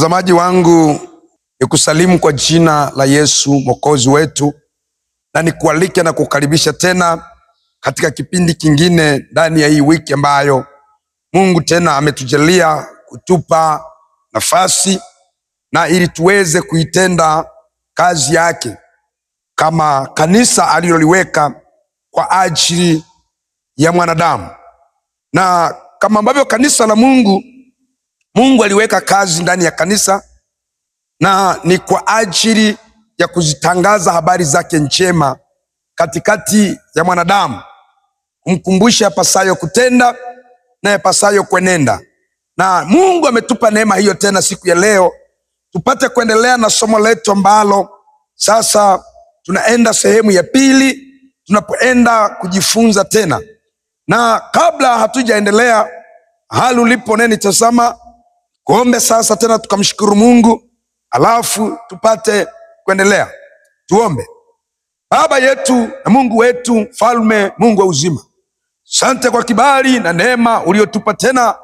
Mtazamaji wangu, nikusalimu kwa jina la Yesu Mwokozi wetu, na nikualike na kukaribisha tena katika kipindi kingine ndani ya hii wiki ambayo Mungu tena ametujalia kutupa nafasi na ili tuweze kuitenda kazi yake kama kanisa aliloliweka kwa ajili ya mwanadamu. Na kama ambavyo kanisa la Mungu aliweka kazi ndani ya kanisa, na ni kwa ajili ya kuzitangaza habari zake njema katikati ya mwanadamu, kumkumbusha yapasayo kutenda na yapasayo kwenenda. Na Mungu ametupa neema hiyo tena siku ya leo tupate kuendelea na somo letu ambalo sasa tunaenda sehemu ya pili, tunapoenda kujifunza tena. Na kabla hatujaendelea, hali ulipo neni tazama, kuombe sasa tena tukamshukuru Mungu, alafu tupate kuendelea. Tuombe. Baba yetu na Mungu wetu, Mfalme, Mungu wa uzima, asante kwa kibali na neema uliotupa tena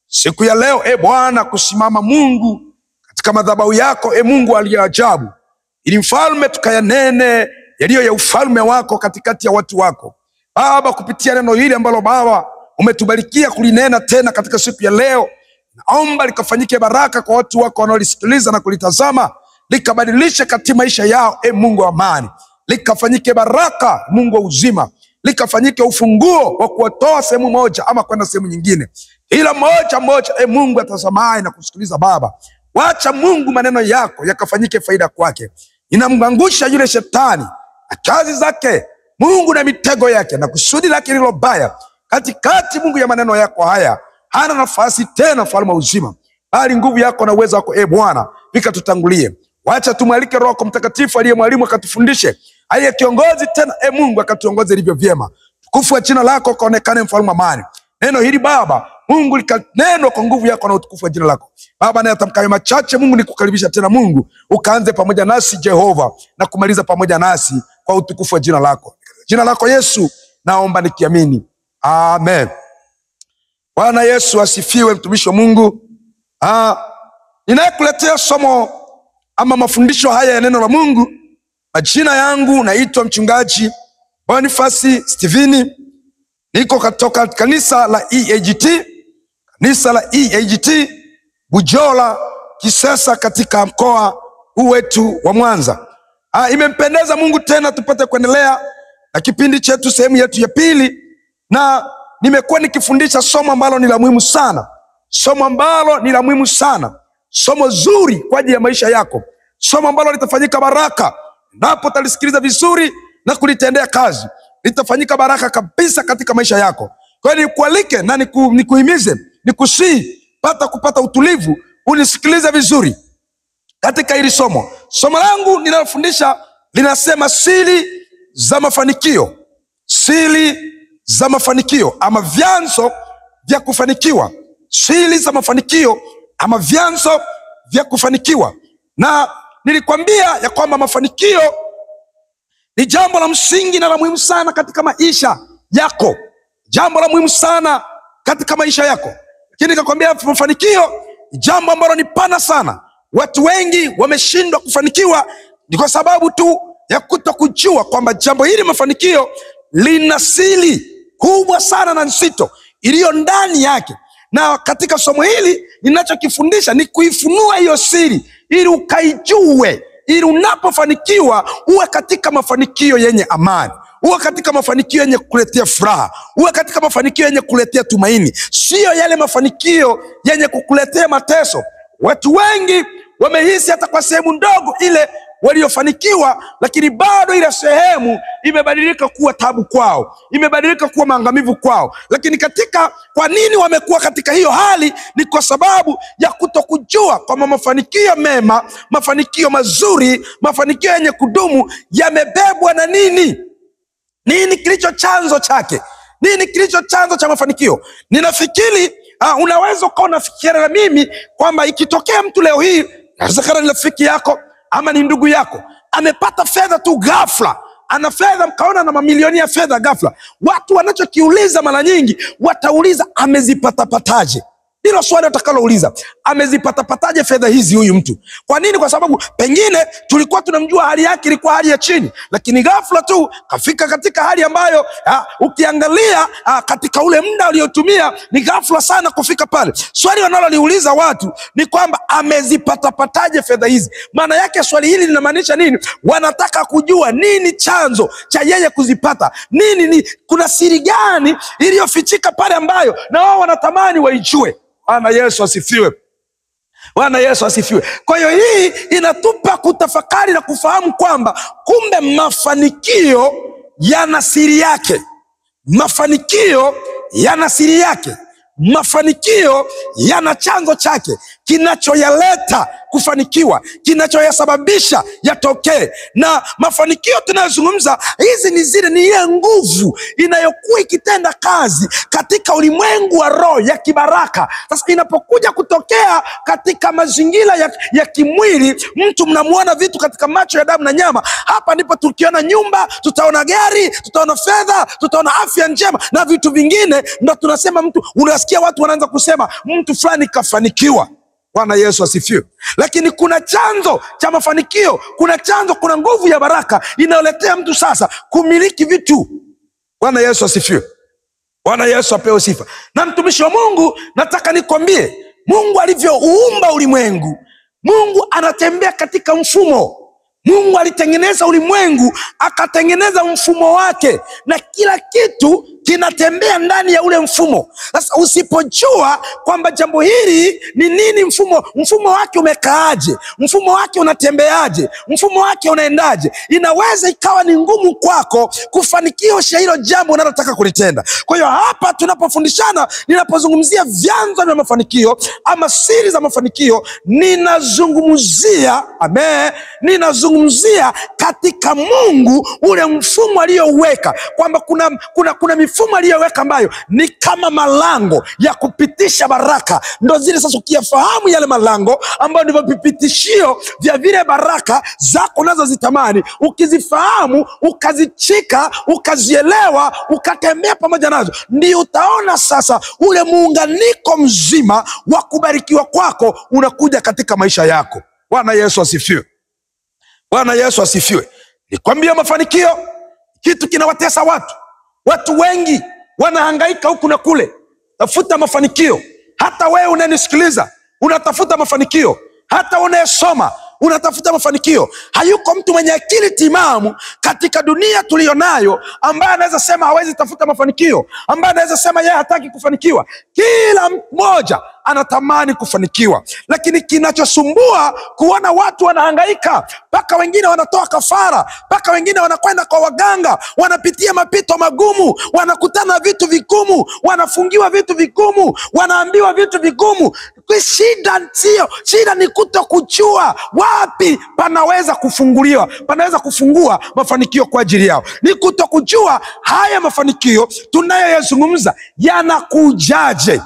siku ya leo, Bwana, kusimama Mungu katika madhabahu yako, Mungu aliyeajabu, ili Mfalme tukayanene yaliyo ya ufalme wako katikati ya watu wako. Baba, kupitia neno hili ambalo Baba umetubarikia kulinena tena katika siku ya leo, naomba likafanyike baraka kwa watu wako wanaolisikiliza na kulitazama, likabadilishe katika maisha yao, Mungu wa amani. Likafanyike baraka, Mungu wa uzima, likafanyike ufunguo wa kuwatoa sehemu moja ama kwenda sehemu nyingine. Ila moja, Mungu atazamaye na kusikiliza Baba, wacha Mungu maneno yako yakafanyike faida kwake. Inamwangusha yule shetani na kazi zake, Mungu, na mitego yake na kusudi lake lilo baya katikati, Mungu, ya maneno yako haya. Hana nafasi tena, Mfalme wa uzima, bali nguvu yako na uwezo wako, Bwana, vikatutangulie. Wacha tumwalike Roho Mtakatifu aliye mwalimu akatufundishe, aliye kiongozi tena, Mungu, akatuongoze ilivyo vyema. Tukufu wa jina lako kaonekane, Mfalme wa amani. Neno hili Baba Mungu likanenwa kwa nguvu yako na utukufu wa jina lako. Baba, naye atamkayo machache, Mungu, nikukaribisha tena Mungu, ukaanze pamoja nasi Jehova, na kumaliza pamoja nasi kwa utukufu wa jina lako. Jina lako Yesu naomba nikiamini, amen. Bwana Yesu asifiwe. Mtumishi wa Mungu, ninayekuletea somo ama mafundisho haya ya neno la Mungu, majina yangu naitwa mchungaji Boniface Steveni. Niko kutoka kanisa la EAGT Bujola Kisesa katika mkoa huu wetu wa Mwanza. Imempendeza Mungu tena tupate kuendelea na kipindi chetu, sehemu yetu ya pili, na nimekuwa nikifundisha somo ambalo ni la muhimu sana, somo zuri kwa ajili ya maisha yako, somo ambalo litafanyika baraka napo utalisikiliza vizuri na kulitendea kazi. Litafanyika baraka kabisa katika maisha yako. Kwa hiyo nikualike na nikuhimize, nikusii kupata utulivu, unisikilize vizuri katika hili somo. Somo langu ninalofundisha linasema siri za mafanikio. Siri za mafanikio ama vyanzo vya kufanikiwa. Siri za mafanikio ama vyanzo vya kufanikiwa. Na nilikwambia ya kwamba mafanikio ni jambo la msingi na la muhimu sana katika maisha yako. Jambo la muhimu sana katika maisha yako. Lakini nikakwambia mafanikio ni jambo ambalo ni pana sana. Watu wengi wameshindwa kufanikiwa ni kwa sababu tu ya kutokujua kwamba jambo hili, mafanikio, lina siri kubwa sana na nzito iliyo ndani yake. Na katika somo hili ninachokifundisha ni kuifunua hiyo siri ili ukaijue, ili unapofanikiwa uwe katika mafanikio yenye amani, uwe katika mafanikio yenye kukuletea furaha, uwe katika mafanikio yenye kukuletea tumaini, sio yale mafanikio yenye kukuletea mateso. Watu wengi wamehisi hata kwa sehemu ndogo ile waliofanikiwa, lakini bado ile sehemu imebadilika kuwa tabu kwao, imebadilika kuwa maangamivu kwao. Lakini kwa nini wamekuwa katika hiyo hali? Ni kwa sababu ya kutokujua kwamba mafanikio mema, mafanikio mazuri, mafanikio yenye kudumu yamebebwa na nini? Nini kilicho chanzo chake? Nini kilicho chanzo cha mafanikio? Ninafikiri unaweza ukawa unafikiria na mimi kwamba ikitokea mtu leo hii, inawezekana ni rafiki yako ama ni ndugu yako, amepata fedha tu ghafla, ana fedha, mkaona na mamilioni ya fedha ghafla, watu wanachokiuliza mara nyingi watauliza amezipata pataje? Hilo swali utakalouliza, amezipatapataje fedha hizi huyu mtu? Kwa nini? Kwa sababu pengine tulikuwa tunamjua hali yake ilikuwa hali ya chini, lakini ghafla tu kafika katika hali ambayo ukiangalia katika ule muda uliotumia ni ghafla sana kufika pale. Swali wanaloliuliza watu ni kwamba amezipatapataje fedha hizi? Maana yake swali hili linamaanisha nini? Wanataka kujua nini chanzo cha yeye kuzipata. Kuna siri gani iliyofichika pale ambayo na wao wanatamani waijue. Bwana Yesu asifiwe. Bwana Yesu asifiwe. Kwa hiyo hii inatupa kutafakari na kufahamu kwamba kumbe mafanikio yana siri yake. Mafanikio yana siri yake. Mafanikio yana chanzo chake kinachoyaleta kufanikiwa, kinachoyasababisha yatokee. Na mafanikio tunayozungumza hizi ni zile, ni ile nguvu inayokuwa ikitenda kazi katika ulimwengu wa roho ya kibaraka. Sasa inapokuja kutokea katika mazingira ya kimwili, mtu mnamuona vitu katika macho ya damu na nyama. Hapa ndipo tukiona nyumba, tutaona gari, tutaona fedha, tutaona afya njema na vitu vingine, ndo tunasema mtu, unasikia watu wanaanza kusema mtu fulani kafanikiwa. Bwana Yesu asifiwe. Lakini kuna chanzo cha mafanikio, kuna nguvu ya baraka inayoletea mtu sasa kumiliki vitu. Bwana Yesu asifiwe. Bwana Yesu apewe sifa. Na mtumishi wa Mungu, nataka nikwambie, Mungu alivyouumba ulimwengu, Mungu anatembea katika mfumo. Mungu alitengeneza ulimwengu, akatengeneza mfumo wake, na kila kitu kinatembea ndani ya ule mfumo. Sasa usipojua kwamba jambo hili ni nini, mfumo wake umekaaje, mfumo wake unatembeaje, mfumo wake unaendaje, inaweza ikawa ni ngumu kwako kufanikisha hilo jambo unalotaka kulitenda. Kwa hiyo hapa tunapofundishana, ninapozungumzia vyanzo vya mafanikio ama siri za mafanikio, ninazungumzia katika Mungu ule mfumo aliyouweka, kwamba kuna mifumo aliyoweka ambayo ni kama malango ya kupitisha baraka. Ndo zile sasa, ukiyafahamu yale malango ambayo ndivyo vipitishio vya vile baraka zako unazozitamani, ukizifahamu, ukazichika, ukazielewa, ukatembea pamoja nazo, ndio utaona sasa ule muunganiko mzima wa kubarikiwa kwako unakuja katika maisha yako. Bwana Yesu asifiwe. Bwana Yesu asifiwe. Nikwambia, mafanikio kitu kinawatesa watu. Watu wengi wanahangaika huku na kule tafuta mafanikio. Hata wewe unanisikiliza unatafuta mafanikio, hata unayesoma unatafuta mafanikio. Hayuko mtu mwenye akili timamu katika dunia tulionayo ambaye anaweza sema hawezi tafuta mafanikio, ambaye anaweza sema yeye hataki kufanikiwa. Kila mmoja anatamani kufanikiwa, lakini kinachosumbua kuona watu wanahangaika, mpaka wengine wanatoa kafara, mpaka wengine wanakwenda kwa waganga, wanapitia mapito magumu, wanakutana vitu vigumu, wanafungiwa vitu vigumu, wanaambiwa vitu vigumu. Shida ni kutokujua wapi panaweza kufungua mafanikio kwa ajili yao. Ni kutokujua haya mafanikio tunayoyazungumza yanakujaje,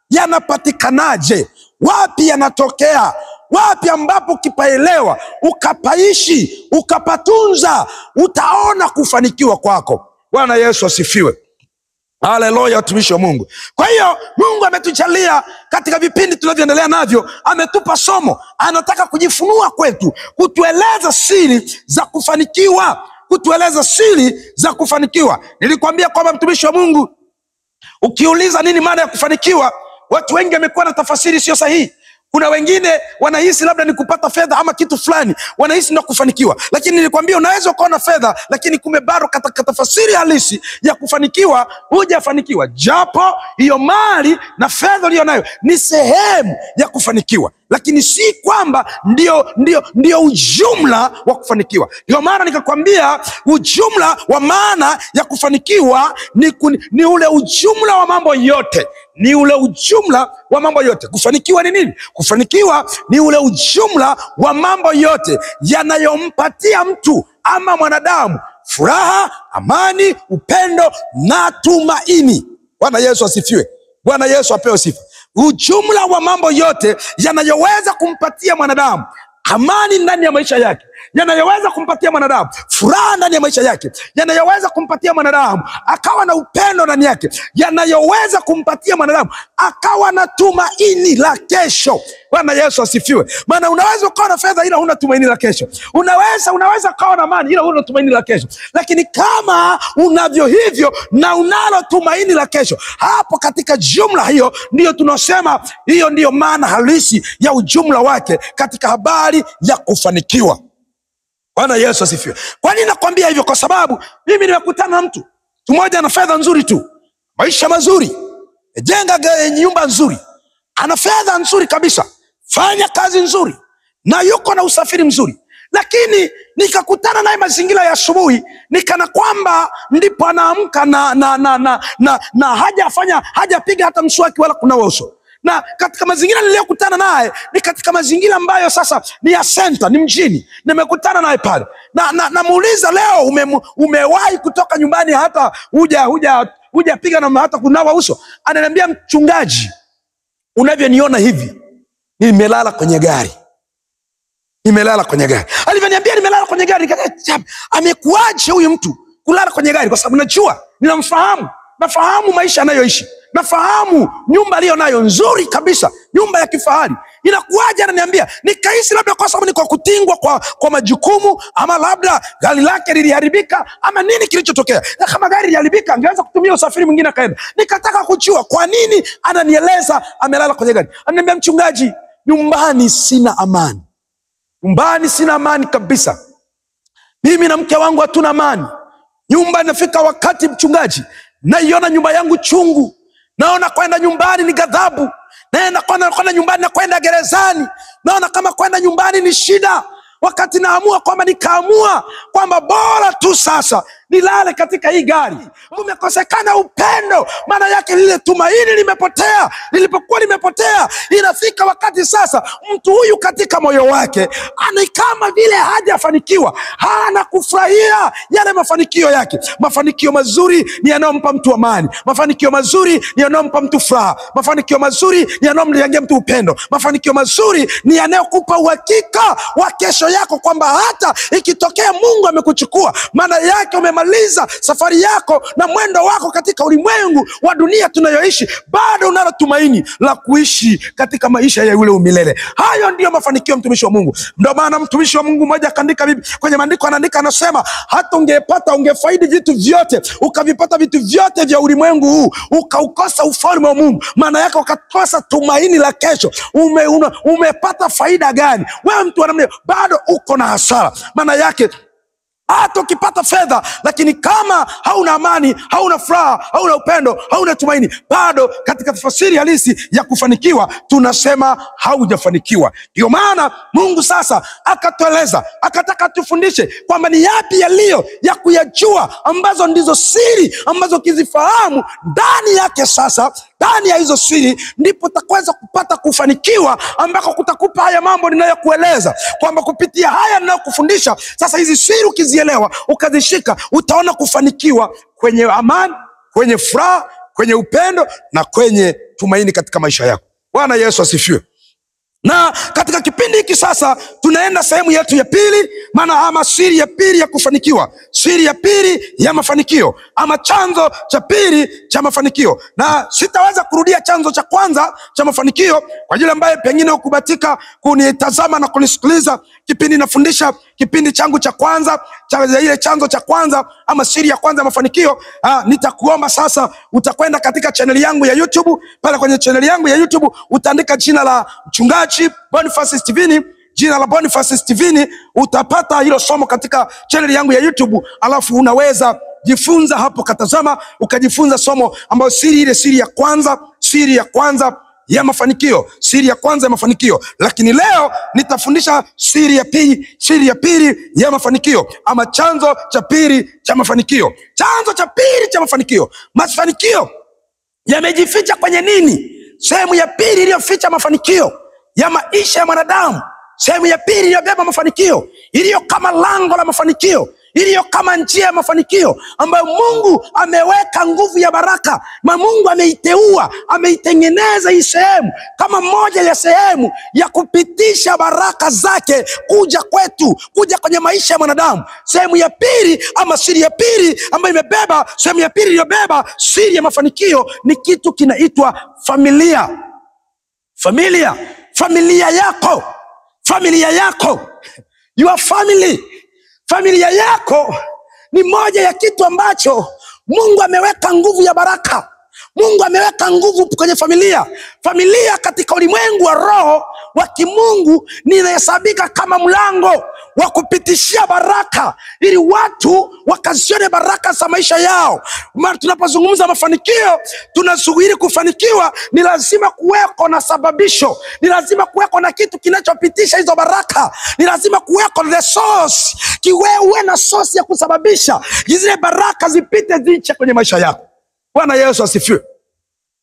yanapatikanaje, wapi yanatokea, wapi ambapo ukipaelewa, ukapaishi, ukapatunza, utaona kufanikiwa kwako. Bwana Yesu asifiwe. Haleluya, watumishi wa Mungu. Kwa hiyo Mungu ametujalia katika vipindi tunavyoendelea navyo, ametupa somo, anataka kujifunua kwetu, kutueleza siri za kufanikiwa, Nilikwambia kwamba mtumishi wa Mungu, ukiuliza nini maana ya kufanikiwa, watu wengi wamekuwa na tafasiri sio sahihi. Kuna wengine wanahisi labda ni kupata fedha ama kitu fulani, wanahisi ndio kufanikiwa. Lakini nilikwambia unaweza ukawa na fedha, lakini kumbe bado katika tafasiri halisi ya kufanikiwa hujafanikiwa, japo hiyo mali na fedha uliyo nayo ni sehemu ya kufanikiwa, lakini si kwamba ndio ujumla wa kufanikiwa. Ndio maana nikakwambia ujumla wa maana ya kufanikiwa ni ule ujumla wa mambo yote. Ni ule ujumla wa mambo yote. Kufanikiwa ni nini? Kufanikiwa ni ule ujumla wa mambo yote yanayompatia mtu ama mwanadamu furaha, amani, upendo na tumaini. Bwana Yesu asifiwe. Bwana Yesu apewe sifa. Ujumla wa mambo yote yanayoweza kumpatia mwanadamu amani ndani ya maisha yake, yanayoweza kumpatia mwanadamu furaha ndani ya maisha yake, yanayoweza kumpatia mwanadamu akawa na upendo ndani yake, yanayoweza kumpatia mwanadamu akawa na tumaini la kesho. Bwana Yesu asifiwe. Maana unaweza ukawa na fedha ila huna tumaini la kesho. Unaweza ukawa na mali ila huna tumaini la kesho. Lakini kama unavyo hivyo na unalo tumaini la kesho, hapo katika jumla hiyo ndiyo tunasema, hiyo ndiyo maana halisi ya ujumla wake katika habari ya kufanikiwa. Bwana Yesu asifiwe. Kwa nini nakwambia hivyo? Kwa sababu mimi nimekutana na mtu mmoja ana fedha nzuri tu, maisha mazuri, jenga nyumba nzuri, ana fedha nzuri kabisa, fanya kazi nzuri, na yuko na usafiri mzuri. Lakini nikakutana naye mazingira ya asubuhi, nikana kwamba ndipo anaamka na hajapiga hata mswaki wala kunawa uso. Na katika mazingira niliyokutana naye ni katika mazingira ambayo sasa ni ya center, ni mjini. Nimekutana naye pale na namuuliza, leo umewahi kutoka nyumbani hata hujapiga na hata kunawa uso? Ananiambia, mchungaji, unavyoniona hivi nimelala kwenye gari. Alivyoniambia nimelala kwenye gari, amekuaje huyu mtu kulala kwenye gari? Kwa sababu najua, nafahamu maisha anayoishi, nafahamu nyumba aliyo nayo nzuri kabisa, nyumba ya kifahari. Inakuaje? Ananiambia, nikahisi labda kwa sababu niko kutingwa kwa majukumu, ama labda gari lake liliharibika, ama nini kilichotokea. Na kama gari liliharibika angeweza kutumia usafiri mwingine akaenda. Nikataka kujua kwa nini ananieleza amelala kwenye gari. Ananiambia, mchungaji, nyumbani sina amani. Nyumbani sina amani kabisa. Mimi na mke wangu hatuna amani. Nyumba inafika wakati, mchungaji, naiona nyumba yangu chungu. Naona kwenda nyumbani ni ghadhabu. Kwenda nyumbani na kwenda gerezani. Naona kama kwenda nyumbani ni shida. Wakati naamua kwamba bora tu sasa nilale katika hii gari. Umekosekana upendo, maana yake lile tumaini limepotea. Lilipokuwa limepotea, inafika wakati sasa mtu huyu katika moyo wake ana kama vile hajafanikiwa, hana kufurahia yale mafanikio yake. Mafanikio mazuri ni yanayompa mtu amani. Mafanikio mazuri ni yanayompa mtu furaha. Mafanikio mazuri ni yanayomjengea mtu upendo. Mafanikio mazuri ni yanayokupa uhakika wa kesho yako, kwamba hata ikitokea Mungu amekuchukua, maana yake umemaliza safari yako na mwendo wako katika ulimwengu wa dunia tunayoishi, bado unalo tumaini la kuishi katika maisha ya yule umilele. Hayo ndiyo mafanikio mtumishi wa Mungu. Ndio maana mtumishi wa Mungu mmoja akaandika kwenye maandiko, anaandika anasema, hata ungefaidi vitu vyote, ukavipata vitu vyote vya ulimwengu huu, ukaukosa ufalme wa Mungu, maana yake ukakosa tumaini la kesho, umepata faida gani? Wewe mtu anamne, bado uko na hasara. Maana yake hata ukipata fedha, lakini kama hauna amani, hauna furaha, hauna upendo, hauna tumaini, bado katika tafsiri halisi ya kufanikiwa tunasema haujafanikiwa. Ndio maana Mungu sasa akatueleza, akataka tufundishe kwamba ni yapi yaliyo ya kuyajua, ambazo ndizo siri ambazo kizifahamu ndani yake, sasa ndani ya hizo siri ndipo utakweza kupata kufanikiwa, ambako kutakupa haya mambo ninayokueleza, kwamba kupitia haya ninayokufundisha sasa, hizi siri ukizielewa, ukazishika, utaona kufanikiwa kwenye amani, kwenye furaha, kwenye upendo na kwenye tumaini katika maisha yako. Bwana Yesu asifiwe. Na katika kipindi hiki sasa tunaenda sehemu yetu ya pili, maana ama siri ya pili ya kufanikiwa, siri ya pili ya mafanikio, ama chanzo cha pili cha mafanikio. Na sitaweza kurudia chanzo cha kwanza cha mafanikio kwa ajili ambaye pengine ukubatika kunitazama na kunisikiliza kipindi nafundisha, kipindi changu cha kwanza ile chanzo cha kwanza ama siri ya kwanza ya mafanikio. Nitakuomba sasa, utakwenda katika channel yangu ya YouTube. Pale kwenye channel yangu ya YouTube utaandika jina la Mchungaji Boniface Steven, jina la Boniface Steven, utapata hilo somo katika channel yangu ya YouTube. Alafu unaweza jifunza hapo, katazama ukajifunza somo ambayo siri ya kwanza ya mafanikio, siri ya kwanza ya mafanikio. Lakini leo nitafundisha siri ya pili ya mafanikio, ama chanzo cha pili cha mafanikio. Chanzo cha pili cha mafanikio. Mafanikio yamejificha kwenye nini? Sehemu ya pili iliyoficha mafanikio ya maisha ya mwanadamu, sehemu ya pili iliyobeba mafanikio, iliyo kama lango la mafanikio, iliyo kama njia ya mafanikio ambayo Mungu ameweka nguvu ya baraka, na Mungu ameiteua, ameitengeneza hii sehemu kama moja ya sehemu ya kupitisha baraka zake kuja kwetu, kuja kwenye maisha ya mwanadamu. Sehemu ya pili ama siri ya pili ambayo imebeba, sehemu ya pili iliyobeba siri ya mafanikio ni kitu kinaitwa familia. Familia, familia yako, familia yako, your family. Familia yako ni moja ya kitu ambacho Mungu ameweka nguvu ya baraka. Mungu ameweka nguvu kwenye familia. Familia katika ulimwengu wa roho wa kimungu inahesabika kama mlango wa kupitishia baraka, ili watu wakazione baraka za maisha yao. Maana tunapozungumza mafanikio, tunasubiri kufanikiwa, ni lazima kuweko na sababisho, ni lazima kuweko na kitu kinachopitisha hizo baraka, ni lazima kuweko the source, uwe na source ya kusababisha zile baraka zipite ziche kwenye maisha yako. Bwana Yesu asifiwe.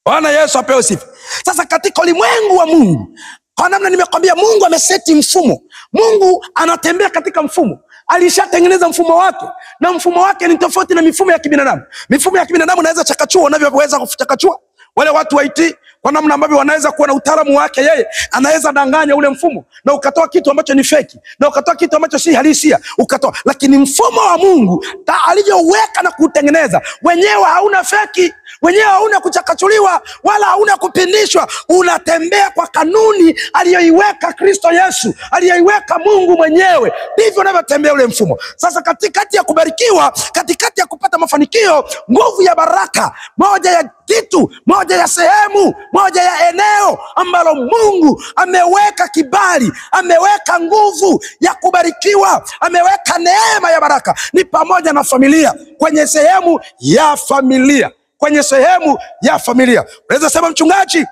Bwana Yesu apewe sifa. Sasa katika ulimwengu wa Mungu, kwa namna nimekwambia, Mungu ameseti mfumo. Mungu anatembea katika mfumo. Alishatengeneza mfumo wake, na mfumo wake ni tofauti na mifumo ya kibinadamu. Mifumo ya kibinadamu inaweza chakachua unavyoweza kuchakachua. Wale watu wa IT kwa namna ambavyo wanaweza kuwa na utaalamu wake, yeye anaweza danganya ule mfumo na ukatoa kitu ambacho ni feki, na ukatoa kitu ambacho si halisia, ukatoa. Lakini mfumo wa Mungu alivyoweka na kutengeneza, wenyewe hauna feki, wenyewe hauna kuchakachuliwa wala hauna kupindishwa. Unatembea kwa kanuni aliyoiweka Kristo Yesu, aliyoiweka Mungu mwenyewe. Ndivyo unavyotembea ule mfumo. Sasa katikati ya kubarikiwa, katikati ya kupata mafanikio, nguvu ya baraka, moja ya kitu, moja ya sehemu, moja ya eneo ambalo Mungu ameweka kibali, ameweka nguvu ya kubarikiwa, ameweka neema ya baraka, ni pamoja na familia. Kwenye sehemu ya familia, kwenye sehemu ya familia. Unaweza sema, mchungaji,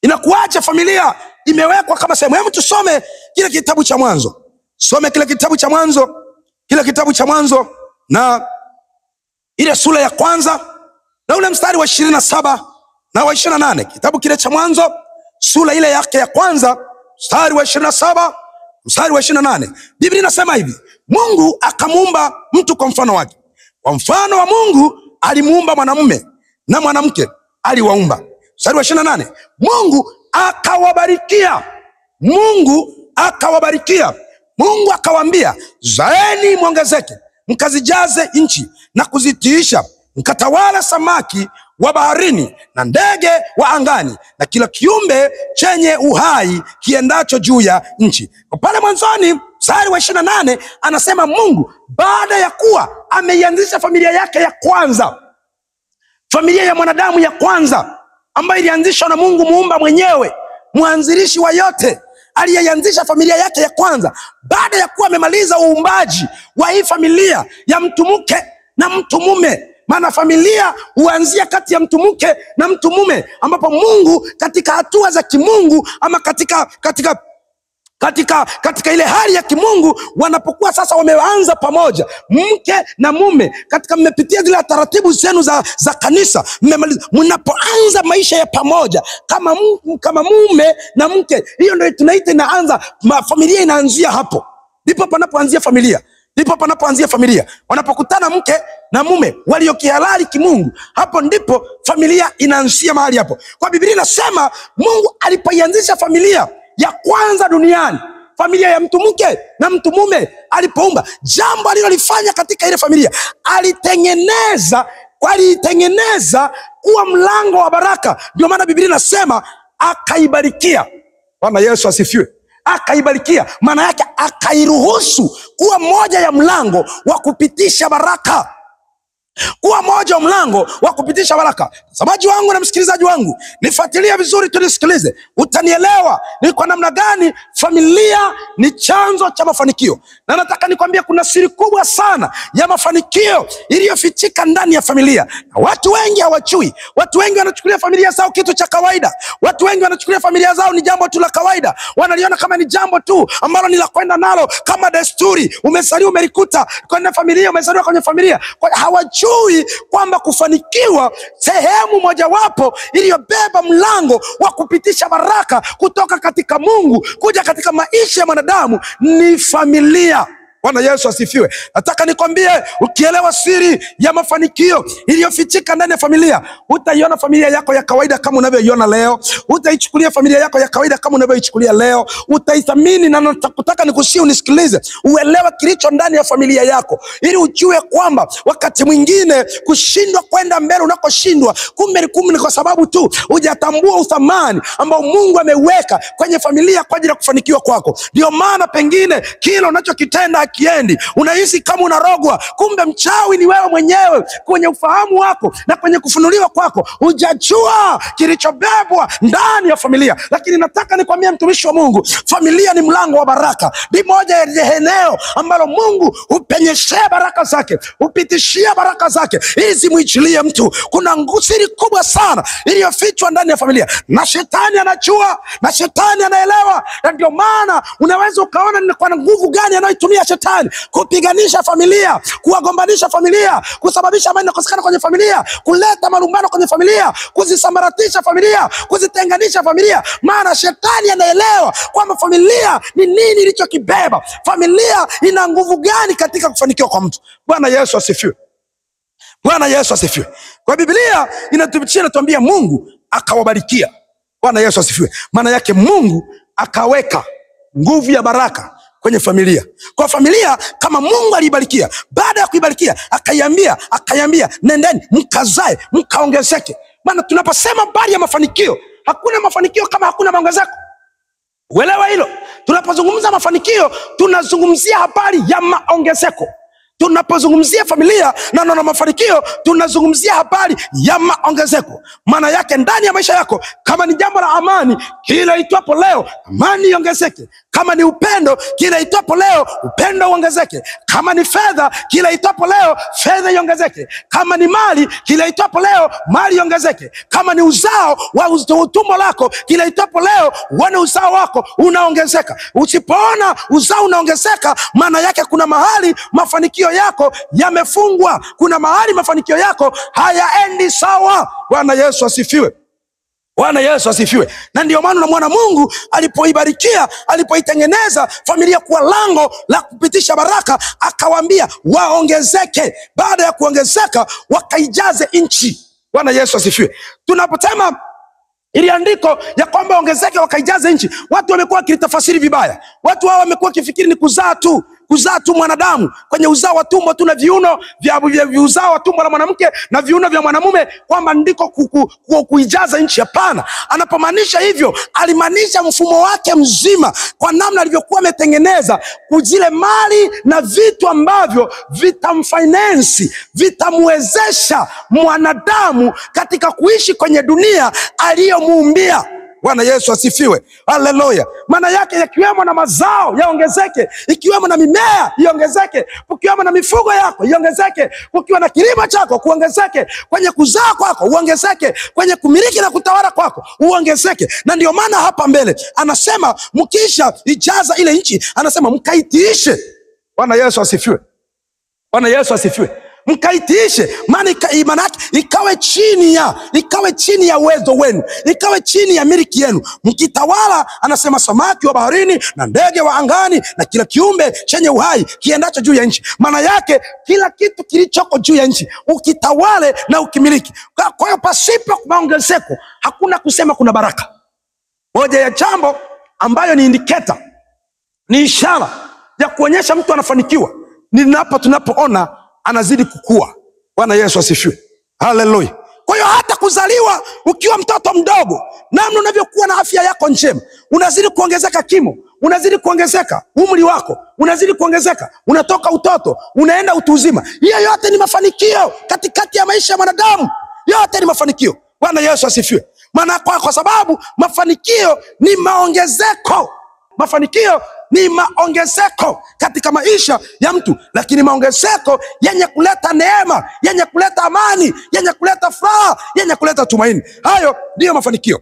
inakuacha familia imewekwa kama sehemu? Hebu tusome kile kitabu cha Mwanzo. Some kile kitabu cha Mwanzo, kile kitabu cha Mwanzo na ile sura ya kwanza na ule mstari wa 27 na wa 28. Kitabu kile cha Mwanzo sura ile yake ya kwanza mstari wa 27 mstari wa 28. Biblia inasema hivi: Mungu akamuumba mtu kwa mfano wake, kwa mfano wa Mungu alimuumba mwanamume na mwanamke aliwaumba. Mstari wa 28, Mungu akawabarikia, Mungu akawabarikia. Mungu akawaambia, zaeni mwongezeke, mkazijaze nchi na kuzitiisha, mkatawala samaki wa baharini na ndege wa angani na kila kiumbe chenye uhai kiendacho juu ya nchi. Kwa pale mwanzoni mstari wa 28 anasema Mungu baada ya kuwa ameianzisha familia yake ya kwanza, familia ya mwanadamu ya kwanza ambayo ilianzishwa na Mungu muumba mwenyewe, mwanzilishi wa yote, aliyeanzisha familia yake ya kwanza. Baada ya kuwa amemaliza uumbaji wa hii familia ya mtu mke na mtu mume, maana familia huanzia kati ya mtu mke na mtu mume, ambapo Mungu katika hatua za kimungu ama katika ile hali ya kimungu, wanapokuwa sasa wameanza pamoja, mke na mume, katika mmepitia zile taratibu zenu za kanisa, mnapoanza maisha ya pamoja kama mume na mke, hiyo ndio tunaita inaanza familia. Inaanzia hapo, ndipo panapoanzia familia, ndipo panapoanzia familia. Wanapokutana mke na mume walio kihalali kimungu, hapo ndipo familia inaanzia mahali hapo. Kwa Biblia inasema Mungu alipoianzisha familia ya kwanza duniani, familia ya mtu mke na mtu mume, alipoumba, jambo alilolifanya katika ile familia, alitengeneza kuwa mlango wa baraka. Ndio maana Biblia inasema akaibarikia. Bwana Yesu asifiwe. Akaibariki, maana yake akairuhusu kuwa moja ya mlango wa kupitisha baraka, kuwa moja wa mlango wa kupitisha baraka. Mtazamaji wangu na msikilizaji wangu, nifuatilie vizuri, tunisikilize, utanielewa ni kwa namna gani familia ni chanzo cha mafanikio. Na nataka nikwambie kuna siri kubwa sana ya mafanikio iliyofichika ndani ya familia, na watu wengi hawajui. Watu wengi wanachukulia familia zao kitu cha kawaida. Watu wengi wanachukulia familia zao ni jambo tu la kawaida, wanaliona kama ni jambo tu ambalo ni la kwenda nalo kama desturi. Umezaliwa umelikuta kwenye familia, umezaliwa kwenye familia. Kwa hawajui kwamba kufanikiwa, sehemu mojawapo iliyobeba mlango wa kupitisha baraka kutoka katika Mungu kuja katika maisha ya mwanadamu ni familia. Bwana Yesu asifiwe. Nataka nikwambie, ukielewa siri ya mafanikio iliyofichika ndani ya familia, utaiona familia yako ya kawaida kama unavyoiona leo. Utaichukulia familia yako ya kawaida kama unavyoichukulia leo. Utaithamini, na nataka nikusihi unisikilize, uelewe kilicho ndani ya familia yako, ili ujue kwamba wakati mwingine kushindwa kwenda mbele unakoshindwa, kumbe ni kwa sababu tu hujatambua uthamani ambao Mungu ameweka kwenye familia kwa ajili ya kufanikiwa kwako. Ndio maana pengine kile unachokitenda hakiendi, unahisi kama unarogwa, kumbe mchawi ni wewe mwenyewe. Kwenye ufahamu wako na kwenye kufunuliwa kwako hujajua kilichobebwa ndani ya familia. Lakini nataka nikwambie mtumishi wa Mungu, familia ni mlango wa baraka. Ni moja ya eneo ambalo Mungu hupenyeshea baraka zake, hupitishia baraka zake ili zimuichilie mtu. Kuna siri kubwa sana iliyofichwa ndani ya familia, na shetani anajua, na shetani anaelewa. Na ndio maana unaweza ukaona ni kwa nguvu gani anayoitumia shetani kupiganisha familia, kuwagombanisha familia, kusababisha amani kukosekana kwenye familia, kuleta malumbano kwenye familia, kuzisambaratisha familia, kuzitenganisha familia. Maana shetani anaelewa kwamba familia ni nini ilichokibeba, familia ina nguvu gani katika kufanikiwa kwa mtu. Bwana Yesu asifiwe. Bwana Yesu asifiwe. Kwa Biblia inathibitisha, inatuambia Mungu akawabarikia. Bwana Yesu asifiwe. Maana yake Mungu akaweka nguvu ya baraka kwenye familia. Kwa familia kama Mungu alibarikia, baada ya kuibarikia akaiambia nendeni mkazae mkaongezeke. Maana tunaposema habari ya mafanikio, hakuna mafanikio kama hakuna maongezeko. Uelewa hilo. Tunapozungumza mafanikio, tunazungumzia habari ya maongezeko. Tunapozungumzia familia na mafanikio, tunazungumzia habari ya maongezeko. Maana yake ndani ya maisha yako, kama ni jambo la amani, kila itwapo leo amani iongezeke. Kama ni upendo, kila itwapo leo upendo uongezeke. Kama ni fedha, kila itwapo leo fedha iongezeke. Kama ni mali, kila itwapo leo mali iongezeke. Kama ni uzao wa utumbo lako, kila itwapo leo uone uzao wako unaongezeka. Usipoona uzao unaongezeka, maana yake kuna mahali mafanikio yako yamefungwa. Kuna mahali mafanikio yako hayaendi sawa. Bwana Yesu asifiwe. Bwana Yesu asifiwe. Na ndio maana unamwona Mungu alipoibarikia, alipoitengeneza familia kuwa lango la kupitisha baraka, akawaambia waongezeke. Baada ya kuongezeka, wakaijaze nchi. Bwana Yesu asifiwe. Tunaposema ili andiko ya kwamba ongezeke wakaijaze nchi, watu wamekuwa wakitafasiri vibaya. Watu hao wamekuwa kifikiri ni kuzaa tu mwanadamu, kwenye uzao wa tumbo tu, na viuno vya uzao wa tumbo la mwanamke na viuno vya mwanamume, kwamba ndiko kuijaza nchi. Hapana. Anapomaanisha hivyo, alimaanisha mfumo wake mzima, kwa namna alivyokuwa ametengeneza kuzile mali na vitu ambavyo vitamfinance, vitamwezesha mwanadamu katika kuishi kwenye dunia aliyomuumbia. Bwana Yesu asifiwe. Haleluya. Maana yake yakiwemo na mazao yaongezeke, ikiwemo na mimea iongezeke, ukiwemo na mifugo yako iongezeke, ukiwa na kilimo chako kuongezeke, kwenye kuzaa kwako uongezeke, kwenye kumiliki na kutawala kwako uongezeke. Na ndio maana hapa mbele anasema mkisha ijaza ile nchi, anasema mkaitiishe. Bwana Yesu asifiwe. Bwana Yesu asifiwe. Mkaitiishe, maana ikawe chini ya uwezo wenu, ikawe chini ya miliki yenu, mkitawala. Anasema samaki wa baharini na ndege wa angani na kila kiumbe chenye uhai kiendacho juu ya nchi. Maana yake kila kitu kilichoko juu ya nchi ukitawale na ukimiliki. Kwa hiyo pasipo maongezeko hakuna kusema kuna baraka. Moja ya jambo ambayo ni indicator, ni ishara ya kuonyesha mtu anafanikiwa, tunapoona anazidi kukua. Bwana Yesu asifiwe. Haleluya. Kwa hiyo hata kuzaliwa ukiwa mtoto mdogo, namna unavyokuwa na afya yako njema, unazidi kuongezeka kimo, unazidi kuongezeka umri wako, unazidi kuongezeka, unatoka utoto unaenda utu uzima. Hiyo yote ni mafanikio katikati ya maisha ya mwanadamu. Yote ni mafanikio. Bwana Yesu asifiwe. Maana kwa sababu mafanikio ni maongezeko. Mafanikio ni maongezeko katika maisha ya mtu, lakini maongezeko yenye kuleta neema, yenye kuleta amani, yenye kuleta furaha, yenye kuleta tumaini. Hayo ndiyo mafanikio.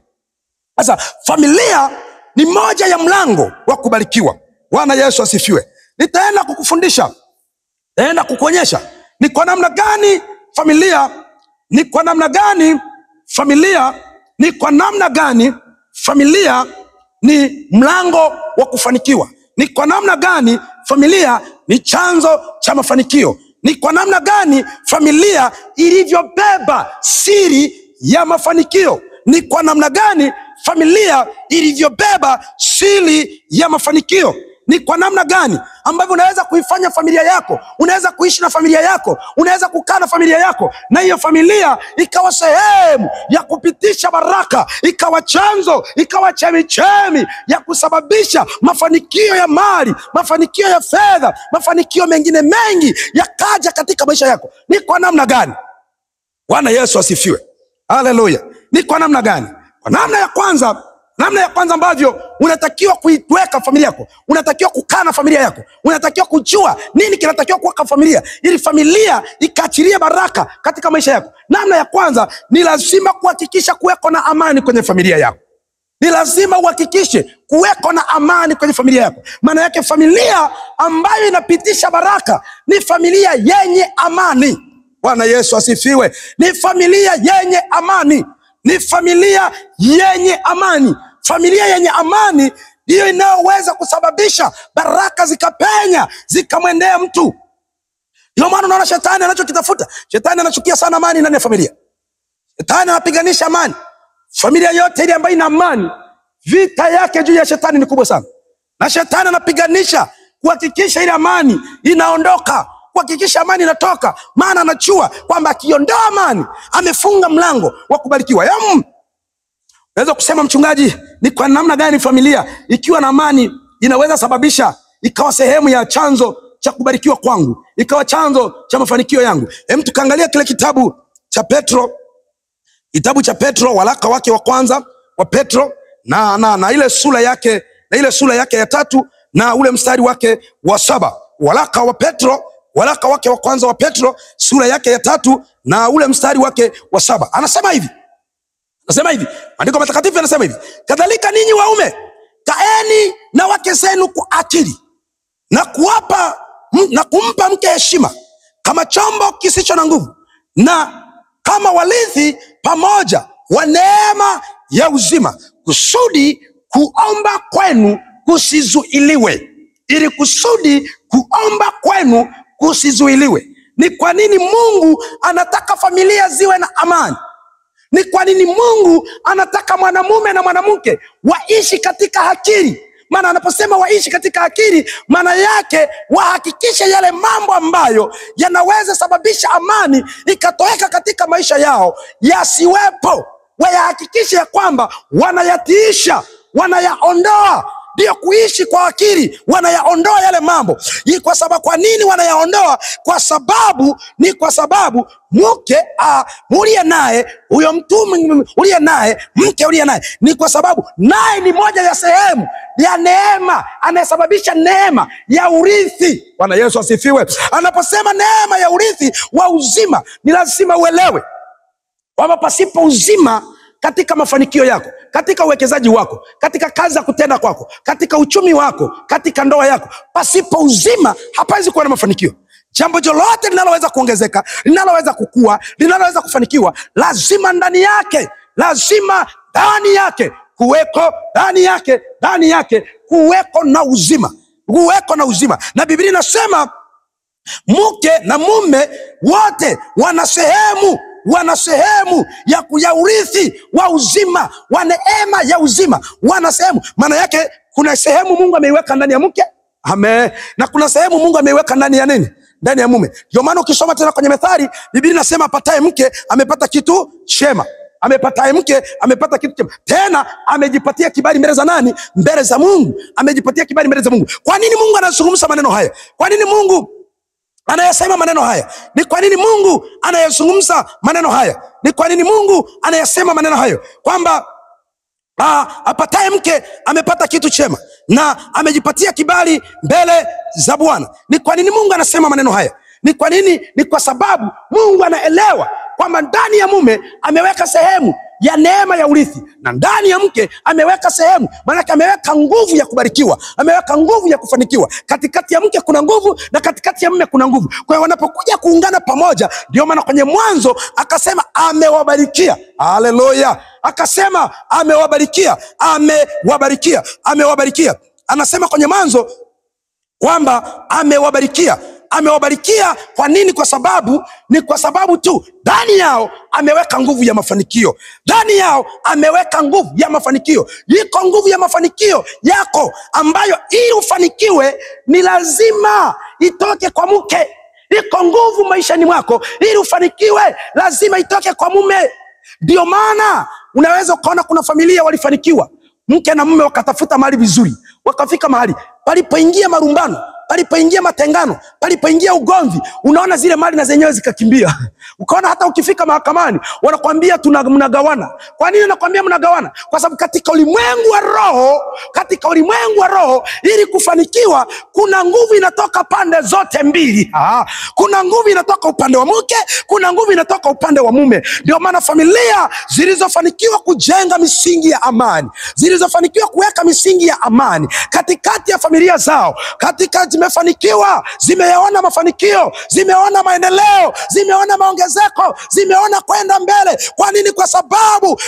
Sasa familia ni moja ya mlango wa kubarikiwa. Bwana Yesu asifiwe. Nitaenda kukufundisha, nitaenda kukuonyesha ni kwa namna gani familia ni mlango wa kufanikiwa. Ni kwa namna gani familia ni chanzo cha mafanikio. Ni kwa namna gani familia ilivyobeba siri ya mafanikio. Ni kwa namna gani familia ilivyobeba siri ya mafanikio. Ni kwa namna gani ambavyo unaweza kuifanya familia yako, unaweza kuishi na familia yako, unaweza kukaa na familia yako, na hiyo familia ikawa sehemu ya kupitisha baraka, ikawa chanzo, ikawa chemichemi ya kusababisha mafanikio ya mali, mafanikio ya fedha, mafanikio mengine mengi yakaja katika maisha yako. Ni kwa namna gani? Bwana Yesu asifiwe. Haleluya. Ni kwa namna gani? Kwa namna ya kwanza ambavyo unatakiwa kuiweka familia yako, unatakiwa kukaa na familia yako, unatakiwa kujua nini kinatakiwa kuweka familia ili familia ikaachilie baraka katika maisha yako. Namna ya kwanza ni lazima kuhakikisha kuweko na amani kwenye familia yako. Ni lazima uhakikishe kuweko na amani kwenye familia yako. Maana yake familia ambayo inapitisha baraka ni familia yenye amani. Bwana Yesu asifiwe. Ni familia yenye amani. Ni familia yenye amani. Familia yenye amani ndiyo inayoweza kusababisha baraka zikapenya, zikamwendea mtu. Ndio maana unaona shetani anachokitafuta. Shetani anachukia sana amani ndani ya familia. Shetani anapiganisha amani. Familia yote ile ambayo ina amani, vita yake juu ya shetani ni kubwa sana. Na shetani anapiganisha kuhakikisha ile amani inaondoka, kuhakikisha amani inatoka. Maana anajua kwamba akiondoa amani, amefunga mlango wa kubarikiwa. Naweza kusema mchungaji, ni kwa namna gani familia ikiwa na amani inaweza sababisha ikawa sehemu ya chanzo cha kubarikiwa kwangu, ikawa chanzo cha mafanikio yangu? Tukaangalia kile kitabu cha Petro, waraka wake wa kwanza wa Petro na ile sura yake ya 3 na ule mstari wake wa 7. Waraka wake wa kwanza wa Petro, sura yake ya 3 na ule mstari wake wa 7. Anasema hivi. Maandiko matakatifu yanasema hivi: kadhalika ninyi waume, kaeni na wake zenu kwa akili na kumpa mke heshima kama chombo kisicho na nguvu, na kama warithi pamoja wa neema ya uzima, kusudi kuomba kwenu kusizuiliwe. Ili kusudi kuomba kwenu kusizuiliwe. Ni kwa nini Mungu anataka familia ziwe na amani? Ni kwa nini Mungu anataka mwanamume na mwanamke waishi katika akili? Maana anaposema waishi katika akili, maana yake wahakikishe yale mambo ambayo yanaweza sababisha amani ikatoweka katika maisha yao yasiwepo. Wayahakikishe ya kwamba wanayatiisha, wanayaondoa. Ndio kuishi kwa akili, wanayaondoa yale mambo. Kwa nini wanayaondoa? Kwa sababu mke uliye naye, huyo mtume uliye naye, mke uliye naye, ni kwa sababu naye ni moja ya sehemu ya neema, anayesababisha neema ya urithi. Bwana Yesu asifiwe. Anaposema neema ya urithi wa uzima, ni lazima uelewe kwamba pasipo uzima katika mafanikio yako, katika uwekezaji wako, katika kazi za kutenda kwako, katika uchumi wako, katika ndoa yako, pasipo uzima hapawezi kuwa na mafanikio. Jambo lolote linaloweza kuongezeka, linaloweza kukua, linaloweza kufanikiwa, lazima ndani yake kuweko na uzima. Na Biblia inasema mke na mume wote wana sehemu ya urithi wa uzima, wa neema ya uzima, wana sehemu. Maana yake kuna sehemu Mungu ameiweka ndani ya mke, na kuna sehemu Mungu ameiweka ndani ya nini? Ndani ya mume. Ndio maana ukisoma tena kwenye Methali, Biblia inasema apataye mke amepata kitu chema. Amepataye mke amepata kitu chema. Tena amejipatia kibali mbele za nani? Mbele za Mungu. Amejipatia kibali mbele za Mungu. Kwa nini Mungu anazungumza maneno haya? Kwa nini Mungu anayasema maneno haya? Ni kwa nini Mungu anayazungumza maneno haya? Ni kwa nini Mungu anayasema maneno hayo? Kwamba apataye mke amepata kitu chema na amejipatia kibali mbele za Bwana. Ni kwa nini Mungu anasema maneno haya? Ni kwa nini? Ni kwa sababu Mungu anaelewa kwamba ndani ya mume ameweka sehemu ya neema ya urithi, na ndani ya mke ameweka sehemu, maana ameweka nguvu ya kubarikiwa, ameweka nguvu ya kufanikiwa. Katikati ya mke kuna nguvu na katikati ya mume kuna nguvu. Kwa hiyo wanapokuja kuungana pamoja, ndio maana kwenye Mwanzo akasema amewabarikia. Haleluya! Akasema amewabarikia. Anasema kwenye Mwanzo kwamba amewabarikia. Amewabarikia kwa nini? Kwa sababu tu ndani yao ameweka nguvu ya mafanikio. Ndani yao ameweka nguvu ya mafanikio. Iko nguvu ya mafanikio yako ambayo ili ufanikiwe ni lazima itoke kwa mke. Iko nguvu maishani mwako ili ufanikiwe lazima itoke kwa mume. Ndio maana unaweza ukaona kuna familia walifanikiwa, mke na mume wakatafuta mali vizuri, wakafika mahali palipoingia marumbano, palipoingia matengano, palipoingia ugomvi, unaona zile mali na zenyewe zikakimbia. Ukaona hata ukifika mahakamani wanakuambia mnagawana. Kwa nini nakwambia mnagawana? Kwa sababu katika ulimwengu wa roho ili kufanikiwa kuna nguvu inatoka pande zote mbili. Kuna nguvu inatoka upande wa mke, kuna nguvu inatoka upande wa mume. Ndio maana familia zilizofanikiwa kujenga misingi ya amani, zilizofanikiwa kuweka misingi ya amani katikati ya familia zao, katika zimefanikiwa, zimeona mafanikio, zimeona maendeleo, zimeona maongezeko, zimeona kwenda mbele. Kwa nini? Kwa sababu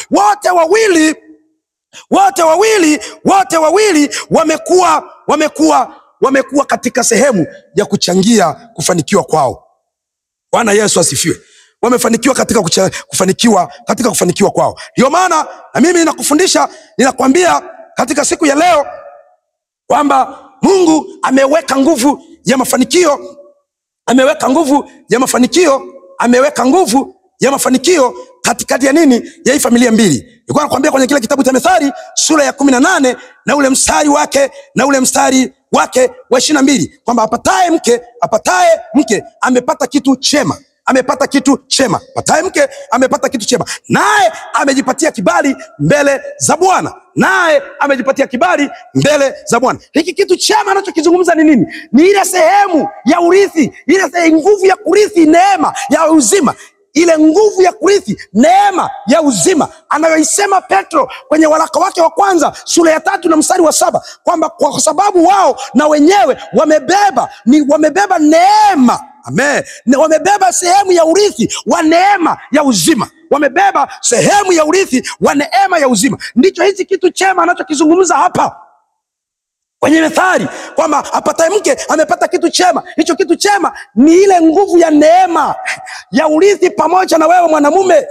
wote wawili wamekuwa katika sehemu ya kuchangia kufanikiwa kwao. Bwana Yesu asifiwe. Wamefanikiwa katika kufanikiwa kwao. Ndio maana na mimi ninakwambia katika siku ya leo kwamba Mungu ameweka nguvu ya mafanikio, ameweka nguvu ya mafanikio katikati ya nini? Ya hii familia mbili. Nilikuwa nakwambia kwenye kile kitabu cha Methali sura ya 18 na ule mstari wake wa 22 kwamba apataye mke amepata kitu chema. Apataye mke amepata kitu chema, naye amejipatia kibali mbele za Bwana. Hiki kitu chema anachokizungumza ni nini? Ni ile sehemu ya urithi, ile nguvu ya kurithi neema ya uzima, ile nguvu ya kurithi neema ya uzima anayoisema Petro kwenye waraka wake wa kwanza sura ya 3 na mstari wa 7 kwamba kwa sababu wao na wenyewe wamebeba neema. Amen. Wamebeba sehemu ya urithi wa neema ya uzima. Wamebeba sehemu ya urithi wa neema ya uzima. Ndicho hichi kitu chema anachokizungumza hapa kwenye Methali kwamba apataye mke amepata kitu chema. Hicho kitu chema ni ile nguvu ya neema ya urithi pamoja na wewe mwanamume.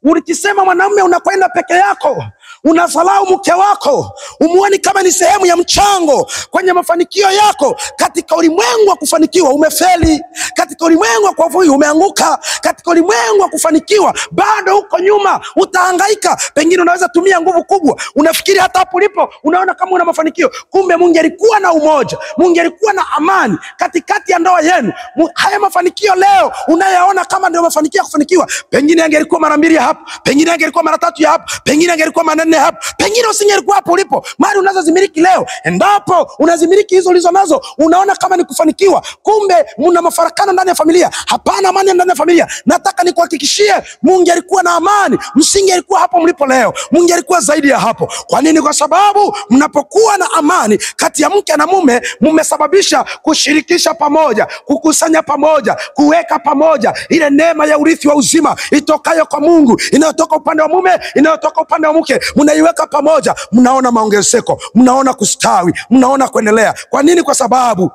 Ukisema mwanamume unakwenda peke yako, unasalau mke wako, umuoni kama ni sehemu ya mchango kwenye mafanikio yako. Katika ulimwengu wa kufanikiwa umefeli, katika ulimwengu wa kufanikiwa umeanguka, katika ulimwengu wa kufanikiwa bado uko nyuma, utahangaika. Pengine unaweza tumia nguvu kubwa, unafikiri hata hapo ulipo unaona kama una mafanikio, kumbe Mungu alikuwa na umoja, Mungu alikuwa na amani katikati ya ndoa yenu. Haya mafanikio leo unayaona kama ndio mafanikio ya kufanikiwa, pengine angelikuwa mara 2 ya hapo, pengine angelikuwa mara 3 ya hapo, pengine angelikuwa mara 4 hapo, pengine usingelikuwa hapo ulipo. Mali unazozimiliki leo, endapo unazimiliki hizo ulizo nazo, unaona kama ni kufanikiwa, kumbe mna mafarakano ndani ya familia. Hapana amani ndani ya familia. Nataka nikuhakikishie, Mungu alikuwa na amani, msingi alikuwa hapo mlipo leo, Mungu alikuwa zaidi ya hapo. Kwa nini? Kwa sababu mnapokuwa na amani kati ya mke na mume, mmesababisha kushirikisha pamoja, kukusanya pamoja, kuweka pamoja ile neema ya urithi wa uzima itokayo kwa Mungu, inayotoka upande wa mume, inayotoka upande wa mke. Mnaiweka pamoja, mnaona maongezeko, mnaona kustawi, mnaona kuendelea. Kwa nini? Kwa sababu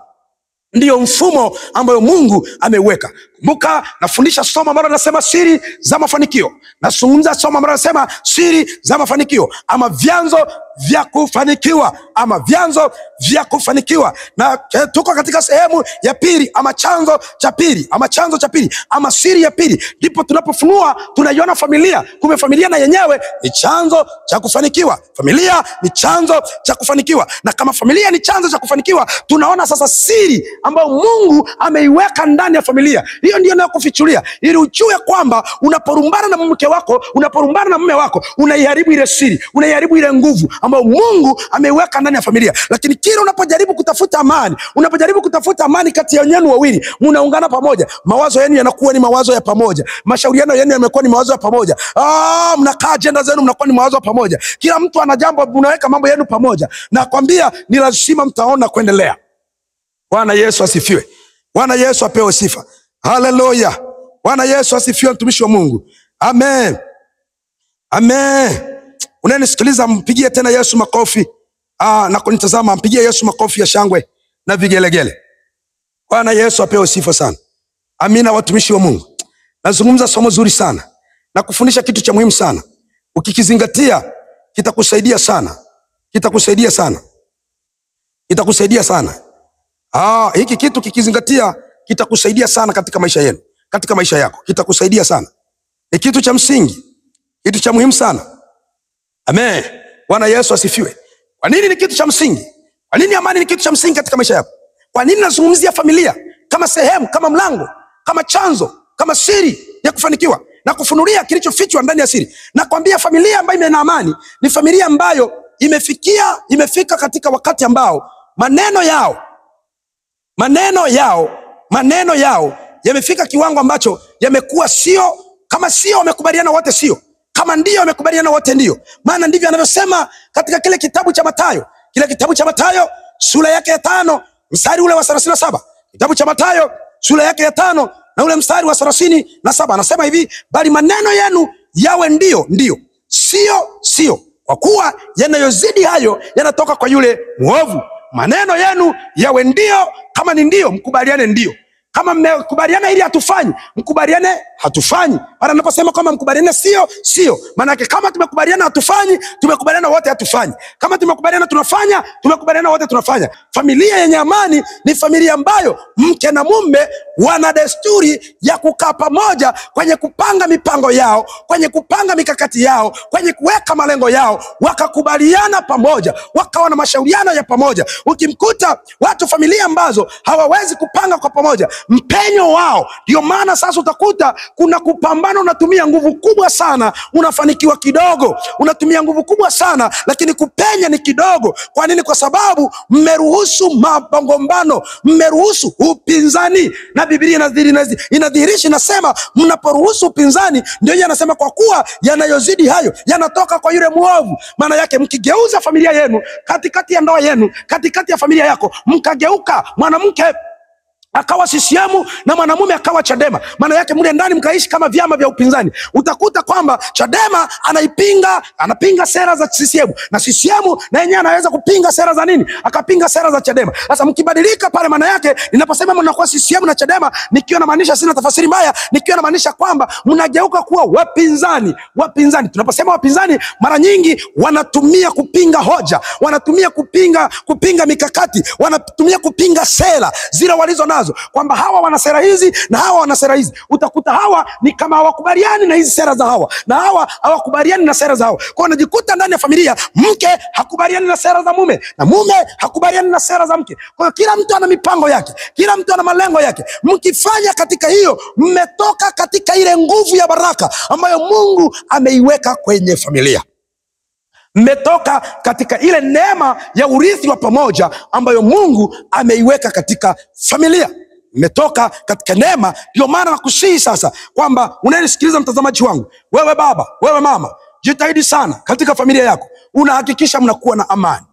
ndiyo mfumo ambayo Mungu ameweka. Kumbuka nafundisha somo ambalo nasema siri za mafanikio. Nazungumza somo ambalo nasema siri za mafanikio ama vyanzo vya kufanikiwa, na tuko katika sehemu ya pili ama chanzo cha pili ama siri ya pili. Ndipo tunapofunua tunaiona familia, kumbe familia na yenyewe ni chanzo cha kufanikiwa. Familia ni chanzo cha kufanikiwa, na kama familia ni chanzo cha kufanikiwa, tunaona sasa siri ambayo Mungu ameiweka ndani ya familia. Hiyo ndio nakufichulia ili ujue kwamba unaporumbana na mke wako, unaporumbana na mume wako, unaiharibu ile siri, unaiharibu ile nguvu ambayo Mungu ameiweka ndani ya familia. Lakini kila unapojaribu kutafuta amani kati yenu wawili, mnaungana pamoja, mawazo yenu yanakuwa ni mawazo ya pamoja, mashauriano yenu yamekuwa ni mawazo ya pamoja, mnakaa agenda zenu mnakuwa ni mawazo ya pamoja, kila mtu ana jambo, mnaweka mambo yenu pamoja, na kwambia ni lazima mtaona kuendelea. Bwana Yesu asifiwe. Bwana Yesu apewe sifa. Haleluya. Bwana Yesu asifiwe, mtumishi wa Mungu. Amen. Amen. Unanisikiliza, mpigie tena Yesu makofi. Na kunitazama, mpigie Yesu makofi ya shangwe. na vigelegele. Bwana Yesu apewe sifa sana. Amina. Watumishi wa Mungu, nazungumza somo zuri sana na kufundisha kitu cha muhimu sana. Ukikizingatia kitakusaidia sana, kitakusaidia sana, kitakusaidia sana. Hiki kitu kikizingatia kitakusaidia sana katika maisha yenu, katika maisha yako, kitakusaidia sana. Ni kitu cha msingi, kitu cha muhimu sana. Amen. Bwana Yesu asifiwe. Kwa nini ni kitu cha msingi? Kwa nini amani ni kitu cha msingi katika maisha yako? Kwa nini nazungumzia familia kama sehemu, kama mlango, kama chanzo, kama siri ya kufanikiwa na kufunulia kilichofichwa ndani ya siri? Nakwambia familia ambayo ina amani ni familia ambayo imefika katika wakati ambao maneno yao yamefika kiwango ambacho yamekuwa sio kama sio wamekubaliana wote sio, kama ndio wamekubaliana wote ndio. Maana ndivyo anavyosema katika kile kitabu cha Mathayo, sura yake ya 5 mstari ule wa 37. Kitabu cha Mathayo sura yake ya 5 na ule mstari wa 37, anasema hivi: bali maneno yenu yawe ndio ndio, sio, kwa kuwa yanayozidi hayo yanatoka kwa yule mwovu. Maneno yenu yawe ndio, kama ni ndio mkubaliane ndio. Kama mmekubaliana ili hatufanyi, mkubaliane hatufanyi. Para naposema kama mkubaliane sio, maana yake kama tumekubaliana hatufanyi, tumekubaliana wote hatufanyi. Kama tumekubaliana tunafanya, tumekubaliana wote tunafanya. Familia yenye amani ni familia ambayo mke na mume wana desturi ya kukaa pamoja kwenye kupanga mipango yao, kwenye kupanga mikakati yao, kwenye kuweka malengo yao, wakakubaliana pamoja, wakawa na mashauriano ya pamoja. Ukimkuta watu familia ambazo hawawezi kupanga kwa pamoja, mpenyo wao. Ndio maana sasa utakuta kuna kupambana, unatumia nguvu kubwa sana, unafanikiwa kidogo, unatumia nguvu kubwa sana, lakini kupenya ni kidogo. Kwa nini? Kwa sababu mmeruhusu magombano, mmeruhusu upinzani. Na Biblia inadhihirisha, inasema mnaporuhusu upinzani, ndio yeye anasema kwa kuwa yanayozidi hayo yanatoka kwa yule mwovu. Maana yake mkigeuza familia yenu, katikati ya ndoa yenu, katikati ya familia yako, mkageuka mwanamke akawa CCM na mwanamume akawa Chadema, maana yake mle ndani mkaishi kama vyama vya upinzani. Utakuta kwamba Chadema anapinga sera za CCM, na CCM na yenyewe anaweza kupinga sera za nini? Akapinga sera za Chadema. Sasa mkibadilika pale, maana yake ninaposema mnakuwa CCM na Chadema, nikiwa na maanisha, sina tafsiri mbaya, nikiwa na maanisha kwamba mnageuka kuwa wapinzani. Tunaposema wapinzani, mara nyingi wanatumia kupinga hoja, wanatumia kupinga mikakati, wanatumia kupinga sera zile walizo nazo, kwamba hawa wana sera hizi na hawa wana sera hizi. Utakuta hawa ni kama hawakubaliani na hizi sera za hawa, na hawa hawakubaliani na sera za hawa. Kwa hiyo unajikuta ndani ya familia, mke hakubaliani na sera za mume na mume hakubaliani na sera za mke. Kwa hiyo kila mtu ana mipango yake, kila mtu ana malengo yake. Mkifanya katika hiyo, mmetoka katika ile nguvu ya baraka ambayo Mungu ameiweka kwenye familia. Mmetoka katika ile neema ya urithi wa pamoja ambayo Mungu ameiweka katika familia. Mmetoka katika neema. Ndio maana nakusihi sasa kwamba unanisikiliza mtazamaji wangu, wewe baba, wewe mama, jitahidi sana katika familia yako. Unahakikisha mnakuwa na amani,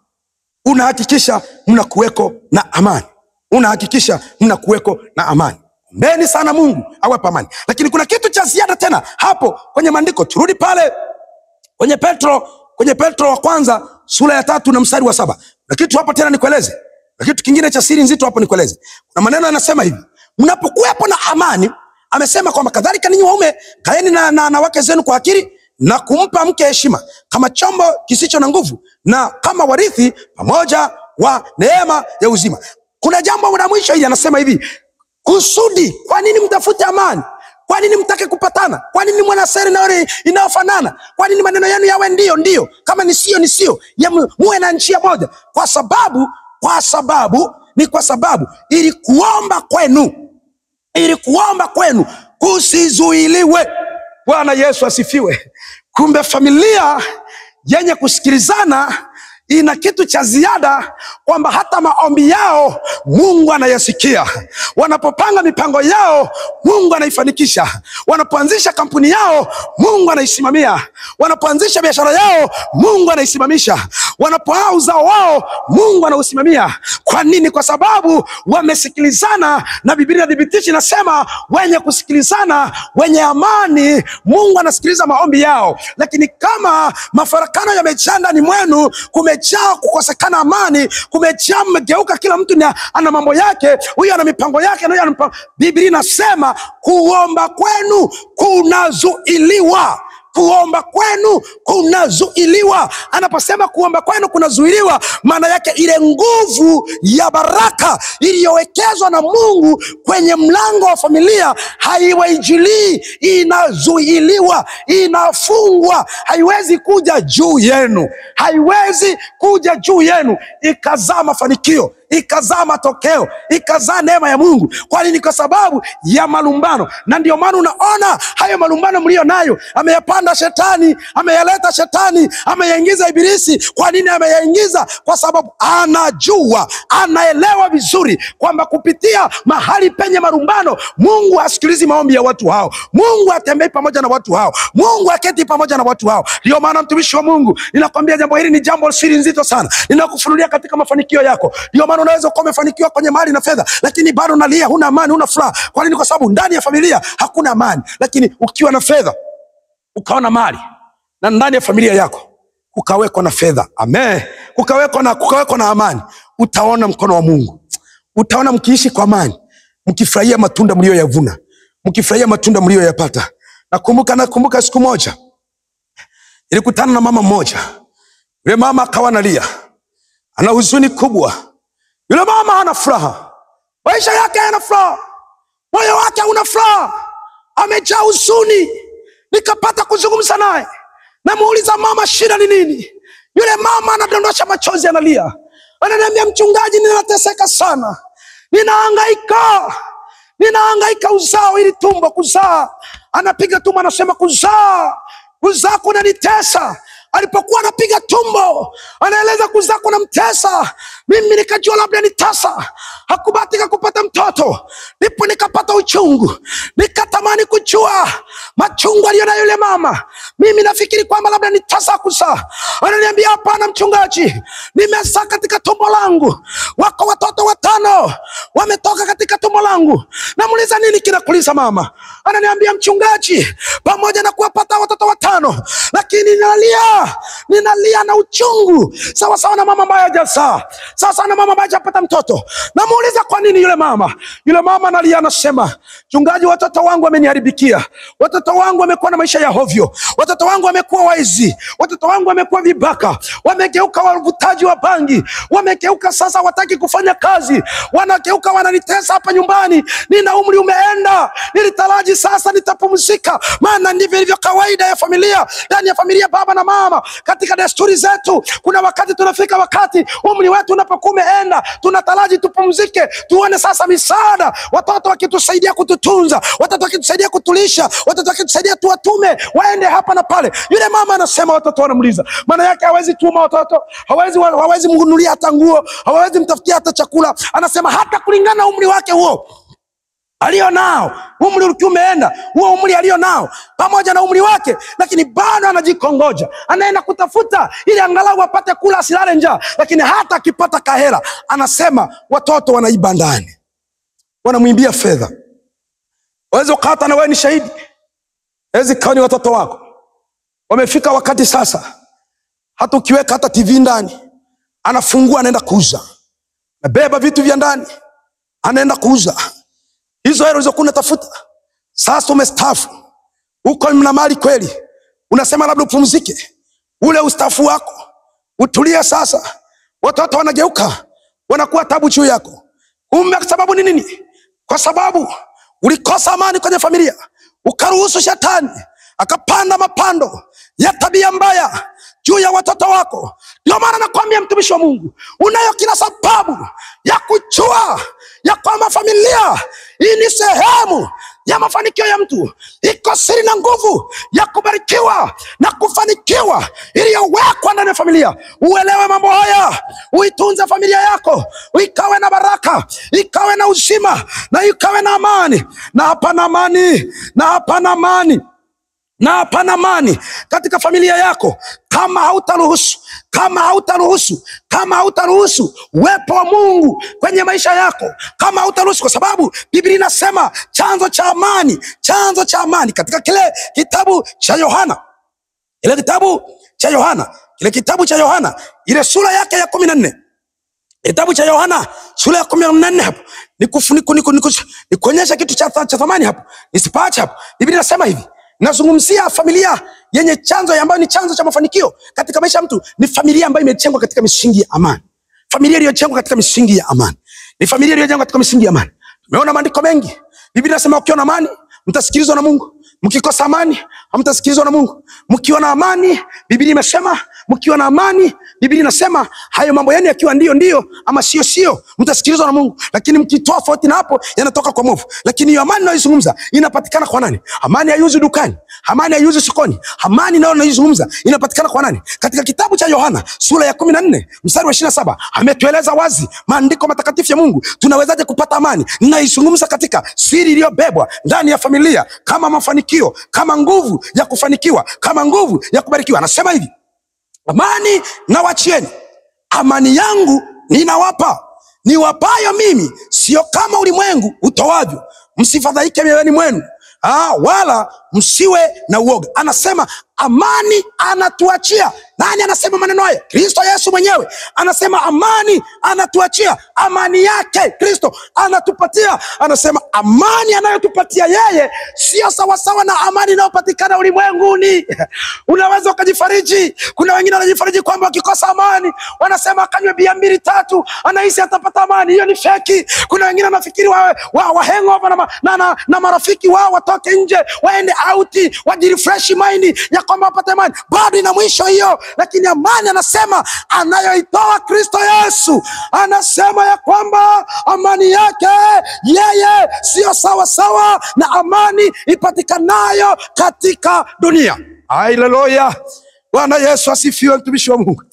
unahakikisha mnakuweko na amani, unahakikisha mnakuweko na amani. Mbeni sana Mungu awape amani. Lakini kuna kitu cha ziada tena hapo kwenye maandiko. Turudi pale kwenye Petro wa kwanza sura ya 3 na mstari wa 7. Na kitu hapo tena nikueleze, na kitu kingine cha siri nzito hapo nikueleze. Kuna maneno yanasema hivi: mnapokuwepo na amani, amesema kwamba kadhalika ninyi waume kaeni na wake zenu kwa akili, na kumpa mke heshima kama chombo kisicho na nguvu, na kama warithi pamoja wa neema ya uzima. Kuna jambo la mwisho hili, anasema hivi: kusudi. Kwa nini mtafute amani? Kwa nini mtake kupatana? Kwa nini mwana sera inayofanana? Kwa nini maneno yenu yawe ndio, kama ni sio, muwe na njia moja? Kwa sababu ili kuomba kwenu kusizuiliwe. Bwana Yesu asifiwe. Kumbe familia yenye kusikilizana ina kitu cha ziada, kwamba hata maombi yao Mungu anayasikia. Wanapopanga mipango yao Mungu anaifanikisha. Wanapoanzisha kampuni yao Mungu anaisimamia. Wanapoanzisha biashara yao Mungu anaisimamisha. Wanapoa uzao wao Mungu anausimamia. Kwa nini? Kwa sababu wamesikilizana, na Biblia inadhibitisha, inasema wenye kusikilizana, wenye amani, Mungu anasikiliza maombi yao. Lakini kama mafarakano yamejaa ndani mwenu, kumejaa kukosekana amani, kumejaa mmegeuka, kila mtu ana mambo yake, huyu ana mipango yake na huyu ana mipango. Biblia inasema kuomba kwenu kunazuiliwa. Kuomba kwenu kunazuiliwa. Anaposema kuomba kwenu kunazuiliwa, maana yake ile nguvu ya baraka iliyowekezwa na Mungu kwenye mlango wa familia haiwaijilii, inazuiliwa, inafungwa. Haiwezi kuja juu yenu, haiwezi kuja juu yenu ikazaa mafanikio, ikazaa matokeo, ikazaa neema ya Mungu. Kwa nini? Kwa sababu ya malumbano. Na ndio maana unaona hayo malumbano mlio nayo ameyapanda shetani, ameyaleta shetani, ameyaingiza ibilisi. Kwa nini ameyaingiza? Kwa sababu anajua, anaelewa vizuri kwamba kupitia mahali penye malumbano, Mungu hasikilizi maombi ya watu hao, Mungu atembei pamoja na watu hao, Mungu aketi pamoja na watu hao. Ndio maana mtumishi wa Mungu, ninakwambia jambo hili ni jambo siri nzito sana, ninakufunulia katika mafanikio yako. Ndio maana unaweza kuwa umefanikiwa kwenye mali na fedha, lakini bado unalia, huna amani, huna furaha. Kwa nini? Kwa sababu ndani ya familia hakuna amani. Lakini ukiwa na fedha, ukaona mali, na ndani ya familia yako kukawekwa na fedha, amen, kukawekwa na amani, utaona mkono wa Mungu. Utaona mkiishi kwa amani, mkifurahia matunda mlioyavuna, mkifurahia matunda mlioyapata. Nakumbuka siku moja nilikutana na mama mmoja. Yule mama akawa analia, ana huzuni kubwa. Yule mama hana furaha, maisha yake hayana furaha, moyo wake hauna furaha, amejaa huzuni. Nikapata kuzungumza naye, namuuliza, mama, shida ni nini? Yule mama anadondosha machozi, analia, ananiambia, mchungaji, ninateseka sana, ninahangaika uzao, ili tumbo kuzaa. Anapiga tumbo, anasema kuzaa kunanitesa. Alipokuwa anapiga tumbo, anaeleza kuzaa kunamtesa. Mimi nikajua labda ni tasa, hakubahatika kupata mtoto. Ndipo nikapata uchungu, nikatamani kujua machungu aliyonayo yule mama. Mimi nafikiri kwamba labda ni tasa kuzaa. Ananiambia, hapana mchungaji, nimezaa katika tumbo langu, wako watoto 5 wametoka katika tumbo langu. Namuuliza, nini kinakuliza mama? Ananiambia, mchungaji, pamoja na kuwapata watoto 5, lakini ninalia na uchungu sawa sawa na mama ambaye hajazaa, sasa na mama ambaye hajapata mtoto. Namuuliza, kwa nini? Yule mama analia, anasema, mchungaji, watoto wangu wameniharibikia, watoto wangu wamekuwa na maisha ya hovyo, watoto wangu wamekuwa waizi, watoto wangu wamekuwa vibaka, wamegeuka wavutaji wa bangi, wamegeuka sasa wataki kufanya kazi, wanageuka wananitesa hapa nyumbani. Nina umri umeenda, nilitaraji sasa nitapumzika. Maana ndivyo ilivyo kawaida ya familia, ndani ya familia, baba na mama. Katika desturi zetu, kuna wakati tunafika, wakati umri wetu unapokuwa umeenda, tunataraji tupumzike, tuone sasa misaada, watoto wakitusaidia kututunza, watoto wakitusaidia kutulisha, watoto wakitusaidia tuwatume waende hapa na pale. Yule mama anasema watoto wanamuliza, maana yake hawezi tuma watoto, hawezi mnunulia hata nguo, hawezi mtafutia hata chakula. Anasema hata kulingana na umri wake huo alio nao, umri ukiwa umeenda, huo umri alio nao pamoja na umri wake, lakini bado anajikongoja, anaenda kutafuta ili angalau apate kula, asilale njaa. Lakini hata akipata kahela, anasema watoto wanaiba ndani, wanamwimbia fedha. Waweza ukata, na wewe ni shahidi, hezi kaoni watoto wako wamefika wakati sasa, hata ukiweka hata TV ndani, anafungua, anaenda kuuza, nabeba vitu vya ndani, anaenda kuuza. Hizo hela ulizokuwa unatafuta, sasa umestaafu, uko na mali kweli, unasema labda upumzike, ule ustaafu wako utulie. Sasa watoto wanageuka, wanakuwa tabu juu yako. Kwa sababu ni nini? Kwa sababu ulikosa amani kwenye familia, ukaruhusu shetani akapanda mapando ya tabia mbaya juu ya watoto wako. Ndio maana nakwambia, mtumishi wa Mungu, unayo kila sababu ya kujua ya kwamba familia hii ni sehemu ya mafanikio ya mtu. Iko siri na nguvu ya kubarikiwa na kufanikiwa iliyowekwa ndani ya familia. Uelewe mambo haya, uitunze familia yako, ikawe na baraka, ikawe na uzima, na ikawe na amani. Na hapana amani, na hapana amani, na hapana amani katika familia yako kama hautaruhusu uwepo wa Mungu kwenye maisha yako, kama hautaruhusu. Kwa sababu Biblia inasema chanzo cha amani katika kile kitabu cha Yohana, kile kitabu cha Yohana, ile sura yake ya 14. Kitabu cha Yohana sura ya 14 hapo. Nikuonyesha kitu cha thamani hapo. Nisipaache hapo. Biblia inasema hivi. Nazungumzia familia yenye chanzo ambayo ni chanzo cha mafanikio katika maisha ya mtu. Ni familia ambayo imejengwa katika misingi ya amani. Familia iliyojengwa katika misingi ya amani. Ni familia iliyojengwa katika misingi ya amani. Tumeona maandiko mengi. Biblia inasema ukiwa na amani, mtasikilizwa na Mungu. Mkikosa amani, hamtasikilizwa na Mungu. Mkiwa na amani, Biblia imesema, mkiwa na amani, Biblia inasema hayo mambo yenu yakiwa ndio ama sio, mtasikilizwa na Mungu. Lakini mkitoa tofauti na hapo, yanatoka kwa mwovu. Lakini hiyo amani nayoizungumza inapatikana kwa nani? Amani haiuzwi dukani, amani haiuzwi sokoni. Amani nayo naizungumza inapatikana kwa nani? Katika kitabu cha Yohana sura ya 14 mstari wa 27 ametueleza wazi maandiko matakatifu ya Mungu tunawezaje kupata amani. Naizungumza katika siri iliyobebwa ndani ya familia kama mafanikio, kama nguvu ya kufanikiwa, kama nguvu ya kubarikiwa. Anasema hivi, amani nawachieni, amani yangu ninawapa, niwapayo mimi, sio kama ulimwengu utoavyo. Msifadhaike mioyoni mwenu, wala msiwe na uoga. Anasema amani anatuachia. Nani anasema maneno haya? Kristo Yesu mwenyewe anasema amani anatuachia. Amani yake Kristo anatupatia. Anasema amani anayotupatia yeye sio sawasawa na amani inayopatikana ulimwenguni. Unaweza ukajifariji. Kuna wengine wanajifariji kwamba wakikosa amani wanasema akanywe bia 2 3 anahisi atapata amani. Hiyo ni feki. Kuna wengine wanafikiri wa hangover na marafiki wao watoke nje waende out wajirefresh mind ya kwamba wapate amani. Bado ina mwisho hiyo. Lakini amani anasema anayoitoa Kristo Yesu, anasema ya kwamba amani yake yeye sio sawa sawa na amani ipatikanayo katika dunia. Haleluya. Bwana Yesu asifiwe, mtumishi wa Mungu.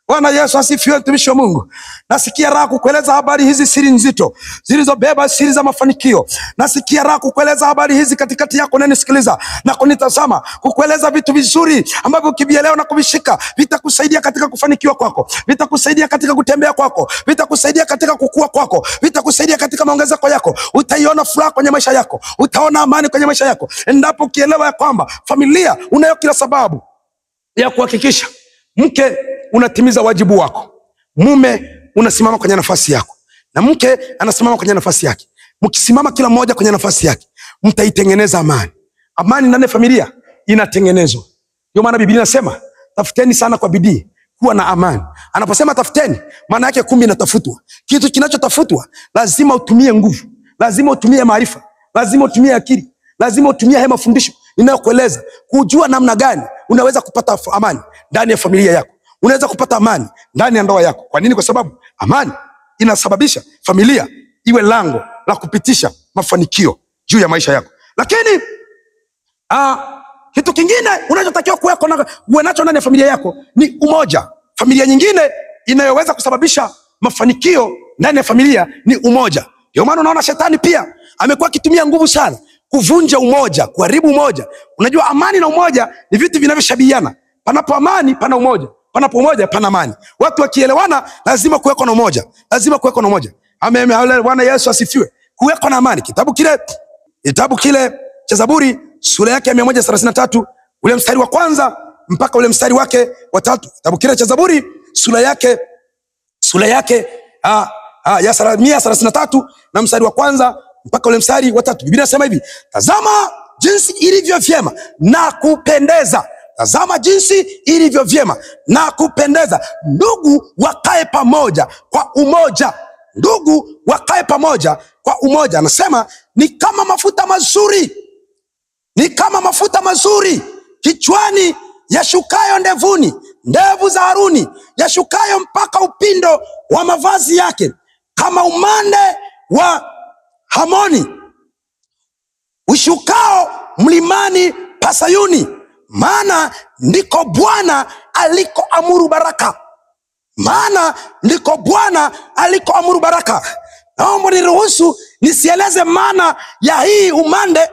Bwana Yesu asifiwe, mtumishi wa Mungu. Nasikia raha kukueleza habari hizi, siri nzito zilizobeba siri za mafanikio. Nasikia raha kukueleza habari hizi katikati yako unanisikiliza na kunitazama, kukueleza vitu vizuri ambavyo ukivielewa na kuvishika vitakusaidia katika kufanikiwa kwako, vitakusaidia katika kutembea kwako, vitakusaidia katika kukua kwako, vitakusaidia katika maongezeko yako. Utaiona furaha kwenye maisha yako, utaona amani kwenye maisha yako endapo ukielewa ya kwamba familia unayo kila sababu ya kuhakikisha mke unatimiza wajibu wako, mume unasimama kwenye nafasi yako, na mke anasimama kwenye nafasi yake. Mkisimama kila mmoja kwenye nafasi yake, mtaitengeneza amani. Amani ndani ya familia inatengenezwa. Ndio maana Biblia inasema tafuteni sana kwa bidii kuwa na amani. Anaposema tafuteni, maana yake kumbe inatafutwa. Kitu kinachotafutwa lazima utumie nguvu, lazima utumie maarifa, lazima utumie akili, lazima utumie haya mafundisho ninayokueleza kujua namna gani unaweza kupata amani ndani ya familia yako. Unaweza kupata amani ndani ya ndoa yako. Kwa nini? Kwa sababu amani inasababisha familia iwe lango la kupitisha mafanikio juu ya maisha yako. Lakini kitu kingine unachotakiwa kuwe nacho ndani ya familia yako ni umoja. Familia nyingine inayoweza kusababisha mafanikio ndani ya familia ni umoja. Ndio maana unaona shetani pia amekuwa akitumia nguvu sana kuvunja umoja, kuharibu umoja. Unajua amani na umoja ni vitu vinavyoshabihiana. Panapo amani pana umoja, panapo umoja pana amani. Watu wakielewana lazima kuweko na umoja, lazima kuweko na umoja. Amen. Bwana Yesu asifiwe. Kuweko na amani. Kitabu kile cha Zaburi sura yake ya 133 ule mstari wa 1 mpaka ule mstari wake wa 3. Kitabu kile cha Zaburi sura yake ya 133 na mstari wa 1 mpaka ule mstari wa 3. Biblia inasema hivi: tazama jinsi ilivyo vyema na kupendeza, tazama jinsi ilivyo vyema na kupendeza, ndugu wakae pamoja kwa umoja. Ndugu wakae pamoja kwa umoja. Anasema ni kama mafuta mazuri, ni kama mafuta mazuri kichwani yashukayo ndevuni, ndevu za Haruni yashukayo mpaka upindo wa mavazi yake, kama umande wa Hamoni ushukao mlimani pa Sayuni. Maana ndiko Bwana alikoamuru baraka, maana ndiko Bwana alikoamuru baraka. Naomba niruhusu nisieleze maana ya hii umande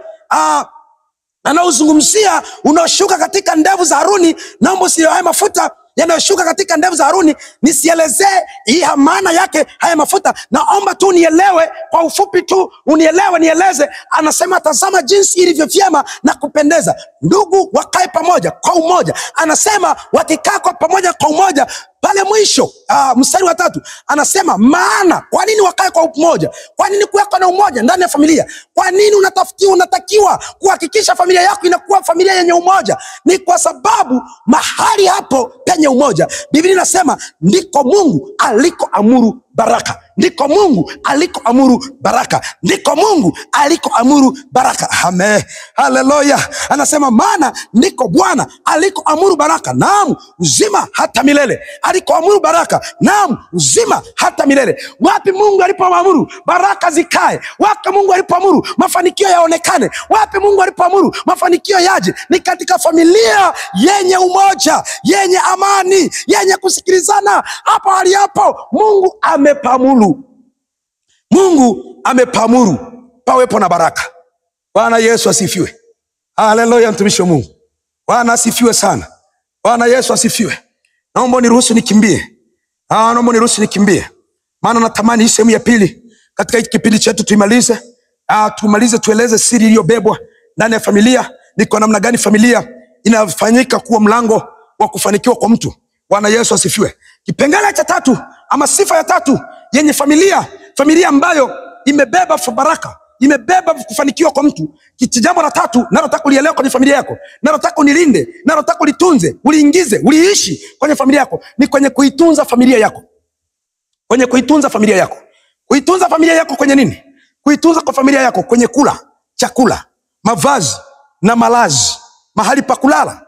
anaozungumzia unaoshuka katika ndevu za Haruni. Naomba usiwe haya mafuta yanayoshuka katika ndevu za Haruni. Nisielezee hii maana yake haya mafuta, naomba tu nielewe kwa ufupi tu, unielewe nieleze. Anasema tazama jinsi ilivyo vyema na kupendeza ndugu wakae pamoja kwa umoja. Anasema wakikaa kwa pamoja kwa umoja, pale mwisho mstari wa 3 anasema maana. Kwa nini wakae kwa umoja? Kwa nini kuweka na umoja ndani ya familia? Kwa nini unatakiwa kuhakikisha familia yako inakuwa familia yenye umoja? Ni kwa sababu mahali hapo penye umoja, Biblia inasema ndiko Mungu alikoamuru baraka. Ndiko Mungu alikoamuru baraka. Ndiko Mungu alikoamuru baraka. Amen. Haleluya. Anasema maana ndiko Bwana alikoamuru baraka, naam uzima hata milele. Alikoamuru baraka, naam uzima hata milele. Wapi Mungu alipoamuru baraka zikae? Wapi Mungu alipoamuru mafanikio yaonekane? Wapi Mungu alipoamuru mafanikio yaje? Ni katika familia yenye umoja, yenye amani, yenye kusikilizana. Hapo hali hapo Mungu amepamuru. Mungu amepamuru pawepo na baraka. Bwana Yesu asifiwe. Haleluya, mtumishi wa Mungu. Bwana asifiwe sana. Bwana Yesu asifiwe. Naomba niruhusu nikimbie. Naomba niruhusu nikimbie. Maana natamani hii sehemu ya pili katika hiki kipindi chetu tuimalize. Tumalize tueleze siri iliyobebwa ndani ya familia. Ni kwa namna gani familia inafanyika kuwa mlango wa kufanikiwa kwa mtu. Bwana Yesu asifiwe. Kipengele cha 3 ama sifa ya 3 yenye familia ambayo imebeba baraka, imebeba kufanikiwa kwa mtu. Jambo la 3 nataka ulielewe kwenye familia yako, nataka unilinde, nataka ulitunze, uliingize, uliishi kwenye familia yako, ni kwenye kuitunza familia yako. Kwenye kuitunza familia yako. Kuitunza familia yako kwenye nini? Kuitunza kwa familia yako kwenye kula, chakula, mavazi na malazi, mahali pa kulala,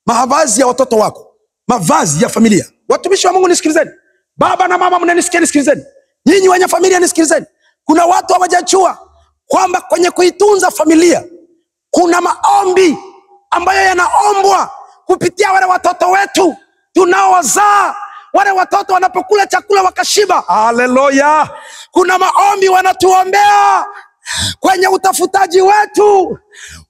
mavazi ya watoto wako, mavazi ya familia. Watumishi wa Mungu nisikilizeni. Baba na mama mnanisikia, nisikilizeni. Nyinyi wenye familia nisikilizeni. Kuna watu hawajajua kwamba kwenye kuitunza familia kuna maombi ambayo yanaombwa kupitia wale watoto wetu tunaowazaa. Wale watoto wanapokula chakula wakashiba, haleluya, kuna maombi wanatuombea kwenye utafutaji wetu.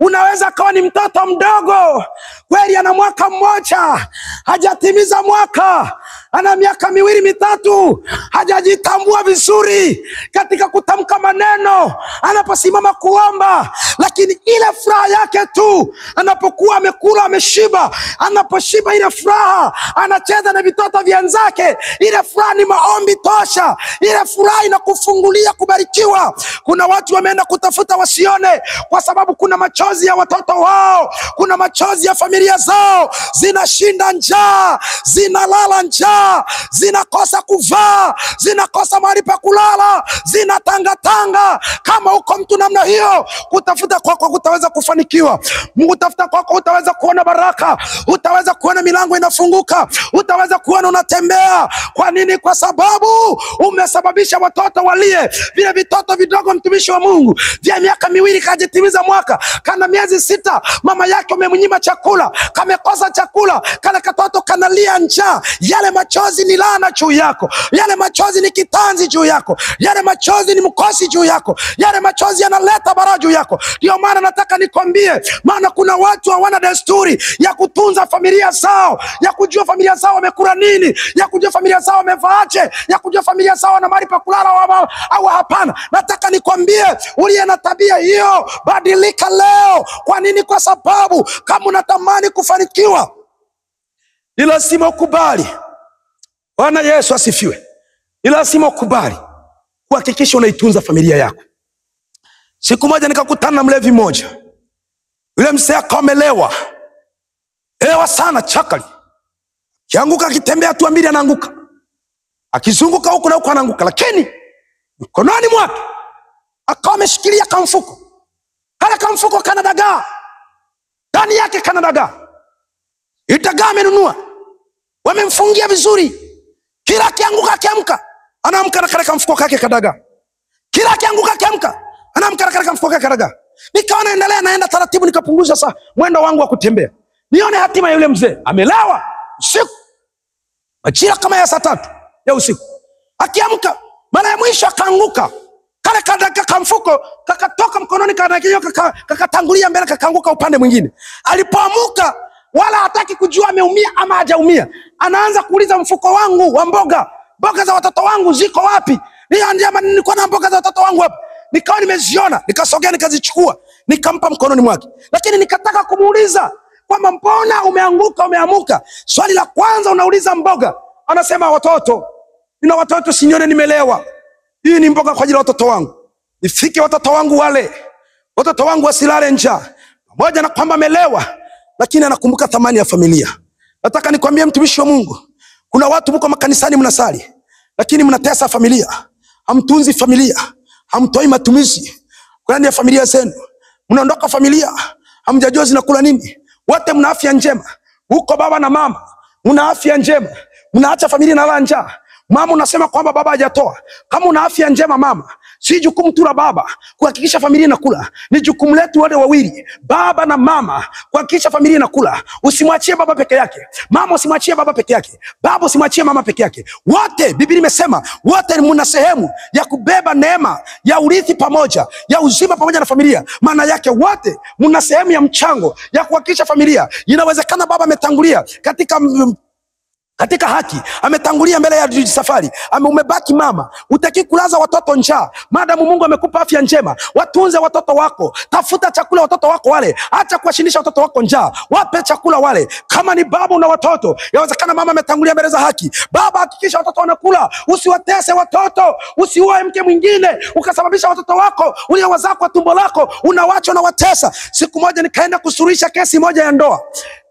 Unaweza kawa ni mtoto mdogo kweli, ana mwaka mmoja, hajatimiza mwaka, ana miaka 2 3, hajajitambua vizuri katika kutamka maneno anaposimama kuomba, lakini ile furaha yake tu anapokuwa amekula ameshiba, anaposhiba ile furaha anacheza na vitoto wenzake, ile furaha ni maombi tosha. Ile furaha inakufungulia kubarikiwa. Kuna watu wameenda kutafuta wasione, kwa sababu kuna machozi ya watoto wao, kuna machozi ya familia zao, zinashinda njaa, zinalala njaa, zinakosa kuvaa, zinakosa mahali pa kulala, zinatangatanga. Kama uko mtu namna hiyo, kutafuta kwako kutaweza kufanikiwa. Kutafuta kwako utaweza kuona baraka, utaweza kuona milango inafunguka, utaweza kuona unatembea. Kwa nini? Kwa sababu umesababisha watoto walie. Vile vitoto vidogo, mtumishi wa Mungu, vya miaka 2 kajitimiza mwaka, kana miezi 6, mama yake umemnyima chakula, kamekosa chakula, kale katoto kanalia njaa. Yale machozi ni laana juu yako, yale machozi ni kitanzi juu yako, yale machozi ni mkosi juu yako, yale machozi yanaleta bara juu yako. Ndio maana nataka nikwambie, maana kuna watu hawana desturi ya kutunza familia zao, ya kujua familia zao wamekula nini, ya kujua familia zao wamevaaje, ya kujua familia zao na mahali pa kulala au hapana. Nataka nikwambie, uliye na tabia hiyo, badilika leo. Kwa nini? Kwa sababu kama unatamani kufanikiwa, ni lazima ukubali. Bwana Yesu asifiwe. Ni lazima ukubali kuhakikisha unaitunza familia yako. Siku moja nikakutana na mlevi mmoja. Yule mzee akaomelewa, elewa sana, chakali, kianguka, akitembea tu 2 anaanguka, akizunguka huku na huku anaanguka, lakini mkononi mwake akawa ameshikilia kamfuko. Kale kamfuko kana dagaa ndani yake, kana dagaa. Dagaa amenunua, wamemfungia vizuri. Kila akianguka akiamka, anaamka na kale kamfuko kake kadagaa. Kila akianguka akiamka, anaamka na kale kamfuko kake kadagaa. Nikawa naenda taratibu, nikapunguza sasa mwendo wangu wa kutembea, nione hatima ya yule mzee. Amelewa usiku, majira kama ya saa 3 ya usiku, akiamka mara ya mwisho akaanguka, kale kadagaa kamfuko kakatoka mkononi, kakatangulia mbele, kakaanguka upande mwingine. Alipoamuka wala hataki kujua ameumia ama hajaumia. Anaanza kuuliza mfuko wangu wa mboga za watoto wangu ziko wapi? Nilikuwa na mboga za watoto wangu hapa, nikawa nimeziona, nikasogea nikazichukua, nikampa mkononi mwake. Lakini nikataka kumuuliza kwamba mbona umeamuka? Swali la kwanza unauliza mboga, anasema watoto. Nina watoto, sinyone nimelewa. Hii ni mboga kwa ajili ya watoto wangu. Nifike watoto wangu wale. Watoto wangu wasilale njaa. Pamoja na kwamba amelewa, lakini anakumbuka thamani ya familia. Nataka nikwambie mtumishi wa Mungu, kuna watu mko makanisani mnasali, lakini mnatesa familia. Hamtunzi familia, hamtoi matumizi kwa ya familia zenu. Mnaondoka familia, hamjajua zinakula nini. Wote mna afya njema. Huko baba na mama, mna afya njema. Mnaacha familia inalala njaa. Mama unasema kwamba baba hajatoa. Kama una afya njema mama, si jukumu tu la baba kuhakikisha familia inakula. Ni jukumu letu wote wawili, baba na mama, kuhakikisha familia inakula. Usimwachie baba peke yake. Mama usimwachie baba peke yake. Baba usimwachie mama peke yake. Wote, Biblia imesema, wote mna sehemu ya kubeba neema ya urithi pamoja, ya uzima pamoja na familia. Maana yake wote mna sehemu ya mchango ya kuhakikisha familia. Inawezekana baba ametangulia katika haki, ametangulia mbele ya safari, umebaki mama, utaki kulaza watoto njaa. Maadamu Mungu amekupa afya njema, watunze watoto wako. Tafuta chakula watoto wako wale. Acha kuwashindisha watoto wako njaa. Wape chakula wale. Kama ni baba una watoto, yawezekana mama ametangulia mbele za haki. Baba hakikisha watoto wanakula. Usiwatese watoto. Usioe mke mwingine ukasababisha watoto wako uliowazaa kwa tumbo lako unawacha na watesa. Siku moja nikaenda kusuluhisha kesi moja ya ndoa.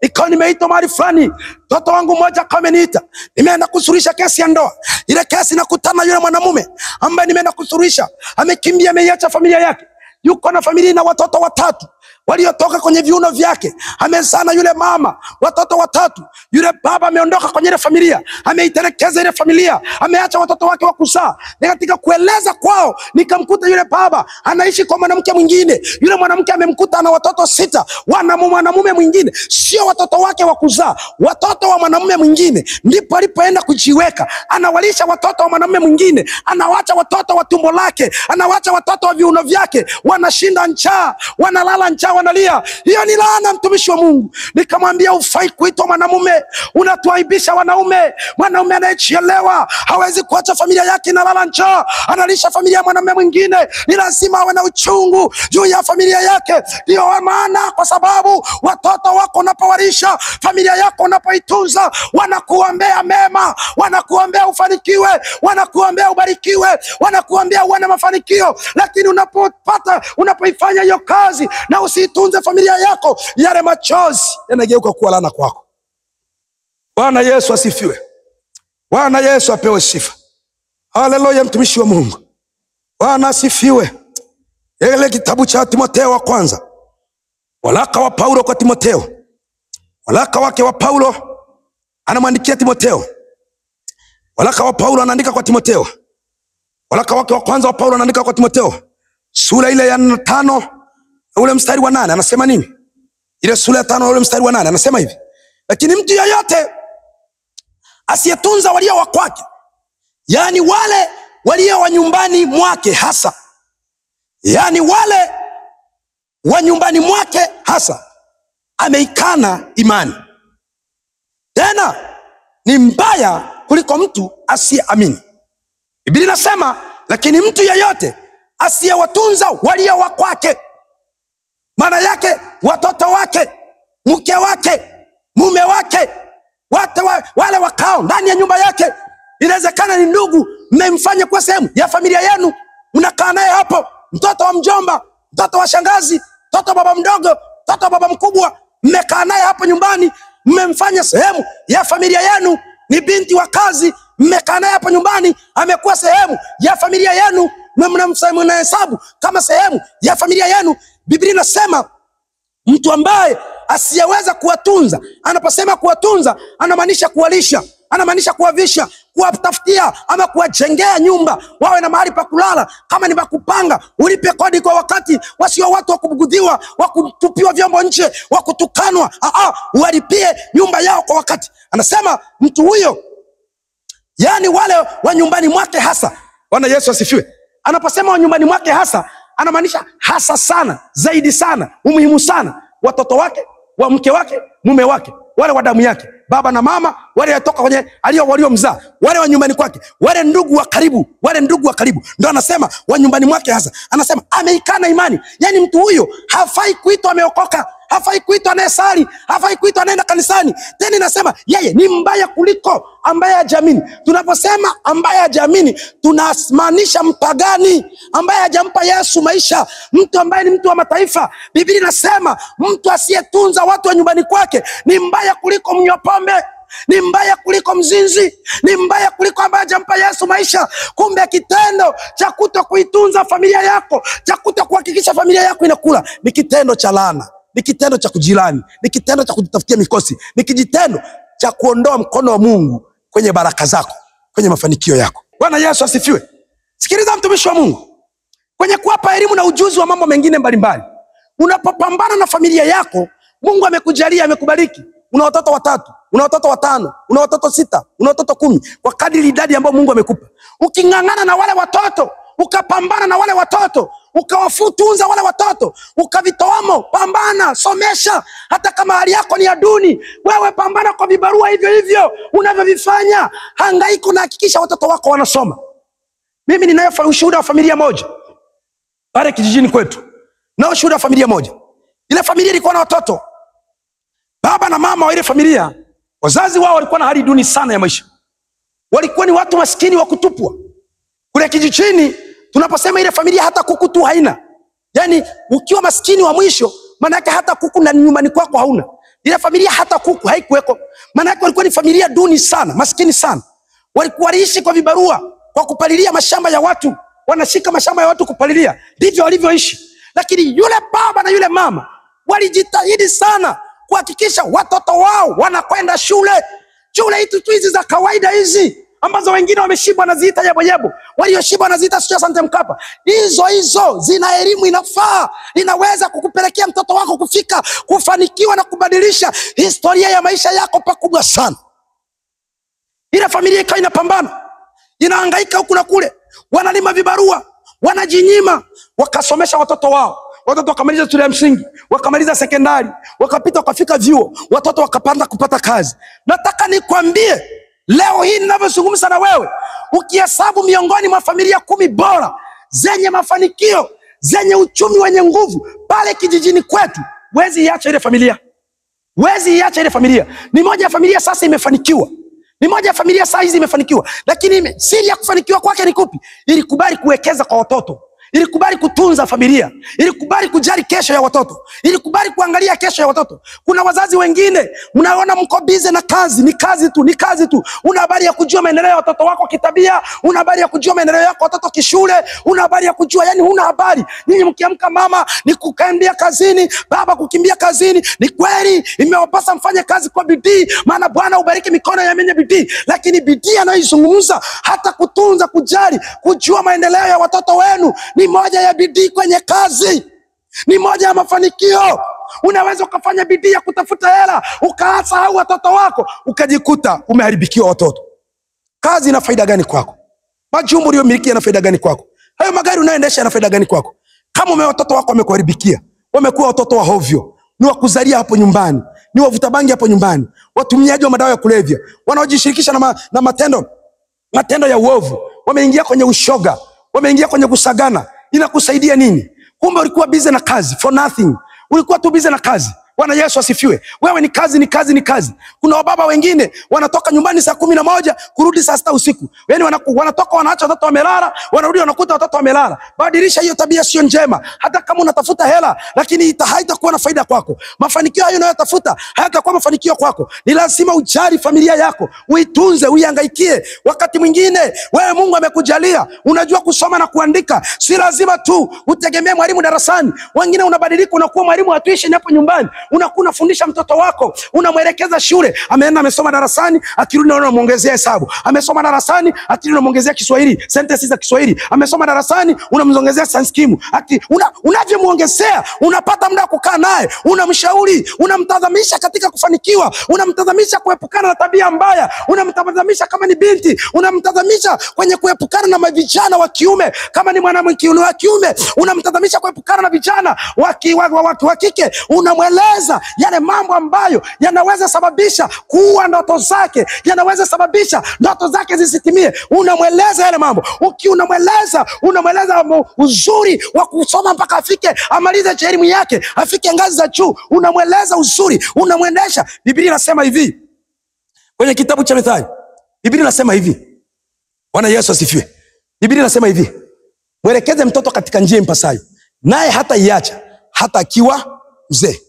Ikawa nimeitwa mahali fulani, mtoto wangu mmoja kameniita, nimeenda kusuluhisha kesi ya ndoa. Ile kesi nakutana yule mwanamume ambaye nimeenda kusuluhisha, amekimbia, ameiacha familia yake. Yuko na familia na watoto watatu waliotoka kwenye viuno vyake. Amezaa na yule mama watoto watatu. Yule baba ameondoka kwenye ile familia, ameitelekeza ile familia, ameacha watoto wake wa kuzaa. Katika kueleza kwao, nikamkuta yule baba anaishi kwa mwanamke mwingine. Yule mwanamke amemkuta ana watoto 6, mwanamume mwingine, sio watoto wake wa kuzaa, watoto wa mwanamume mwingine. Ndipo alipoenda kujiweka, anawalisha watoto wa mwanamume mwingine, anawacha watoto wa tumbo lake, anawacha watoto wa viuno vyake, wanashinda njaa, wanalala njaa, wanalia. Hiyo ni laana, mtumishi wa Mungu. Nikamwambia ufai kuitwa mwanamume, unatuaibisha wanaume. Mwanaume anayechelewa hawezi kuacha familia yake inalala njaa, analisha familia ya mwanamume mwingine. Ni lazima awe na uchungu juu ya familia yake. Ndio maana, kwa sababu watoto wako unapowalisha, familia yako unapoitunza, wanakuombea mema, wanakuombea ufanikiwe, wanakuombea ubarikiwe, wanakuombea uwe na mafanikio. Lakini unapoifanya hiyo kazi na usitunze familia yako, yale machozi yanageuka kuwa laana kwako. Bwana Yesu asifiwe. Bwana Yesu apewe sifa. Haleluya, mtumishi wa Mungu. Bwana asifiwe. Ile kitabu cha Timotheo wa kwanza, waraka wa Paulo kwa Timotheo, waraka wake wa Paulo anamwandikia Timotheo. Waraka wa Paulo anaandika kwa Timotheo, waraka wake wa kwanza wa Paulo anaandika kwa Timotheo, sura ile ya 5 ule mstari wa 8 anasema nini? Ile sura ya 5 ule mstari wa 8 anasema hivi: lakini mtu yeyote asiyetunza walio wa kwake, yani wale walio wa nyumbani mwake hasa, yani wale wa nyumbani mwake hasa, ameikana imani, tena ni mbaya kuliko mtu asiyeamini. Biblia inasema, lakini mtu yeyote asiyewatunza walio wa kwake, maana yake watoto wake, mke wake, mume wake, wale wakao ndani ya nyumba yake. Inawezekana ni ndugu, mmemfanya kwa sehemu ya familia yenu, mnakaa naye hapo, mtoto wa mjomba, mtoto wa shangazi, mtoto wa baba mdogo, mtoto wa baba mkubwa, mmekaa naye hapo nyumbani, mmemfanya sehemu ya familia yenu. Ni binti wa kazi, mmekaa naye hapo nyumbani, amekuwa sehemu ya familia yenu, mnahesabu kama sehemu ya familia yenu. Biblia inasema mtu ambaye asiyeweza kuwatunza, anaposema kuwatunza, anamaanisha kuwalisha, anamaanisha kuwavisha, kuwatafutia ama kuwajengea nyumba, wawe na mahali pa kulala. Kama ni pa kupanga, ulipe kodi kwa wakati, wasio watu wa kubugudhiwa, wa kutupiwa vyombo nje, wa kutukanwa. Walipie nyumba yao kwa wakati. Anasema mtu huyo, yani wale wa nyumbani mwake hasa. Bwana Yesu asifiwe. Anaposema wa nyumbani mwake hasa, anamaanisha hasa sana, zaidi sana, umuhimu sana, watoto wake, wa mke wake, mume wake, wale wa damu yake, baba na mama, wale yatoka kwenye waliomzaa, wale wa nyumbani kwake, wale ndugu wa karibu, ndio anasema wa nyumbani mwake. Hasa anasema ameikana imani. Yani mtu huyo hafai kuitwa ameokoka, hafai kuitwa anayesali, hafai kuitwa anaenda kanisani. Tena inasema yeye ni mbaya kuliko ambaye hajaamini. Tunaposema ambaye hajaamini, tunamaanisha mpagani ambaye hajampa Yesu maisha, mtu ambaye ni mtu wa mataifa. Biblia inasema mtu asiyetunza watu wa nyumbani kwake ni mbaya kuliko mnywa pombe, ni mbaya kuliko mzinzi, ni mbaya kuliko ambaye hajampa Yesu maisha. Kumbe kitendo cha kutokuitunza familia yako, cha kutokuhakikisha familia yako inakula, ni kitendo cha laana, ni kitendo cha kujilani, ni kitendo cha kujitafutia mikosi, ni kitendo cha kuondoa mkono wa Mungu kwenye baraka zako, kwenye mafanikio yako. Bwana Yesu asifiwe. Sikiliza mtumishi wa Mungu, kwenye kuwapa elimu na ujuzi wa mambo mengine mbalimbali, unapopambana na familia yako, Mungu amekujalia, amekubariki, una watoto 3, una watoto 5, una watoto 6, una watoto 10, kwa kadiri idadi ambayo Mungu amekupa. Ukingangana na wale watoto, ukapambana na wale watoto, ukawafutunza wale watoto, ukavitoamo, pambana, somesha. Hata kama hali yako ni ya duni, wewe pambana kwa vibarua hivyo hivyo unavyovifanya. Hangaika na hakikisha watoto wako wanasoma. Mimi ninayo ushuhuda wa familia moja pale kijijini kwetu. Na ushuhuda wa familia moja. Ile familia ilikuwa na watoto. Baba na mama wa ile familia, wazazi wao walikuwa na hali duni sana ya maisha. Walikuwa ni watu maskini wa kutupwa. Kule kijijini tunaposema ile familia hata kuku tu haina. Yani ukiwa maskini wa mwisho, maana yake hata kuku na nyumbani kwako hauna. Ile familia hata kuku haikuweko. Maana yake walikuwa ni familia duni sana, maskini sana. Walikuwa waliishi kwa vibarua, kwa kupalilia mashamba ya watu. Wanashika mashamba ya watu kupalilia. Ndivyo walivyoishi. Lakini yule baba na yule mama walijitahidi sana kuhakikisha watoto wao wanakwenda shule. Shule hizi za kawaida hizi ambazo wengine wameshiba wanaziita yebo, walioshiba wanaziita sio Asante Mkapa. Hizo zina elimu, inafaa, inaweza kukupelekea mtoto wako kufika, kufanikiwa na kubadilisha historia ya maisha yako pakubwa sana. Ile familia ikawa inapambana, inahangaika huku na kule, wanalima vibarua, wanajinyima, wakasomesha watoto wao. Watoto wakamaliza shule ya msingi, wakamaliza sekondari, wakapita wakafika vyuo, watoto wakapanda kupata kazi. Nataka nikwambie leo hii ninavyozungumza na wewe, ukihesabu miongoni mwa familia 10 bora zenye mafanikio, zenye uchumi wenye nguvu pale kijijini kwetu, wezi iacha ile familia. Wezi iacha ile familia. Ni moja ya familia sasa imefanikiwa. Ni moja ya familia sasa hizi imefanikiwa. Lakini siri ya kufanikiwa kwake ni kupi? Ilikubali kuwekeza kwa watoto. Ilikubali kutunza familia, ilikubali kujali kesho ya watoto, ilikubali kuangalia kesho ya watoto. Kuna wazazi wengine mnaona mko busy na kazi, ni kazi tu. Una habari ya kujua maendeleo ya watoto wako kitabia, una habari ya kujua maendeleo yako watoto kishule, una habari ya kujua, yani huna habari. Ninyi mkiamka mama ni kukimbia kazini, baba kukimbia kazini. Ni kweli imewapasa mfanye kazi kwa bidii, maana Bwana ubariki mikono ya mwenye bidii. Lakini bidii anayoizungumza hata kutunza, kujali, kujua maendeleo ya watoto wenu ni moja ya bidii kwenye kazi. Ni moja ya mafanikio. Unaweza ukafanya bidii ya kutafuta hela, ukaasahau watoto wako, ukajikuta umeharibikiwa watoto. Kazi ina faida gani kwako? Majumba uliyomiliki yana faida gani kwako? Hayo magari unayoendesha yana faida gani kwako? Kama watoto wako wamekuharibikia, wamekuwa watoto wa hovyo, ni wakuzalia hapo nyumbani, ni wavuta bangi hapo nyumbani, watumiaji wa madawa ya kulevya, wanaojishirikisha na matendo ya uovu, wameingia kwenye ushoga, wameingia kwenye kusagana, inakusaidia nini? Kumbe ulikuwa busy na kazi for nothing. Ulikuwa tu busy na kazi. Bwana Yesu asifiwe. Wewe ni kazi. Kuna wababa wengine wanatoka nyumbani saa 11 kurudi saa 6 usiku. Yaani wanatoka wanaacha watoto wamelala, wanarudi wanakuta watoto wamelala. Badilisha hiyo tabia, sio njema. Hata kama unatafuta hela, lakini haitakuwa na faida kwako. Mafanikio hayo unayotafuta hayatakuwa mafanikio kwako. Ni lazima ujali familia yako, uitunze, uihangaikie. Wakati mwingine wewe Mungu amekujalia, unajua kusoma na kuandika. Si lazima tu utegemee mwalimu darasani. Wengine unabadilika, unakuwa mwalimu wa tuition hapo nyumbani. Unakuwa unafundisha mtoto wako, unamwelekeza shule, ameenda amesoma darasani, akirudi unamuongezea hesabu. Amesoma darasani, akirudi unamuongezea Kiswahili, sentences za Kiswahili. Amesoma darasani, unamzongezea sanskimu. Unavyomuongezea, unapata muda kukaa naye, unamshauri, unamtazamisha katika kufanikiwa, unamtazamisha kuepukana na tabia mbaya, unamtazamisha kama ni binti, unamtazamisha kwenye kuepukana na mavijana wa kiume, kama ni mwanamke wa kiume, unamtazamisha kuepukana na vijana wa kike, unamweleza unamweleza yale mambo ambayo yanaweza sababisha kuua ndoto zake, yanaweza sababisha ndoto zake zisitimie. Unamweleza yale mambo. Unamweleza uzuri wa kusoma mpaka afike amalize elimu yake, afike ngazi za juu. Unamweleza uzuri, unamwendesha. Biblia inasema hivi kwenye kitabu cha Mithali. Biblia inasema hivi. Bwana Yesu asifiwe. Biblia inasema hivi, mwelekeze mtoto katika njia impasayo, naye hata iacha hata akiwa mzee.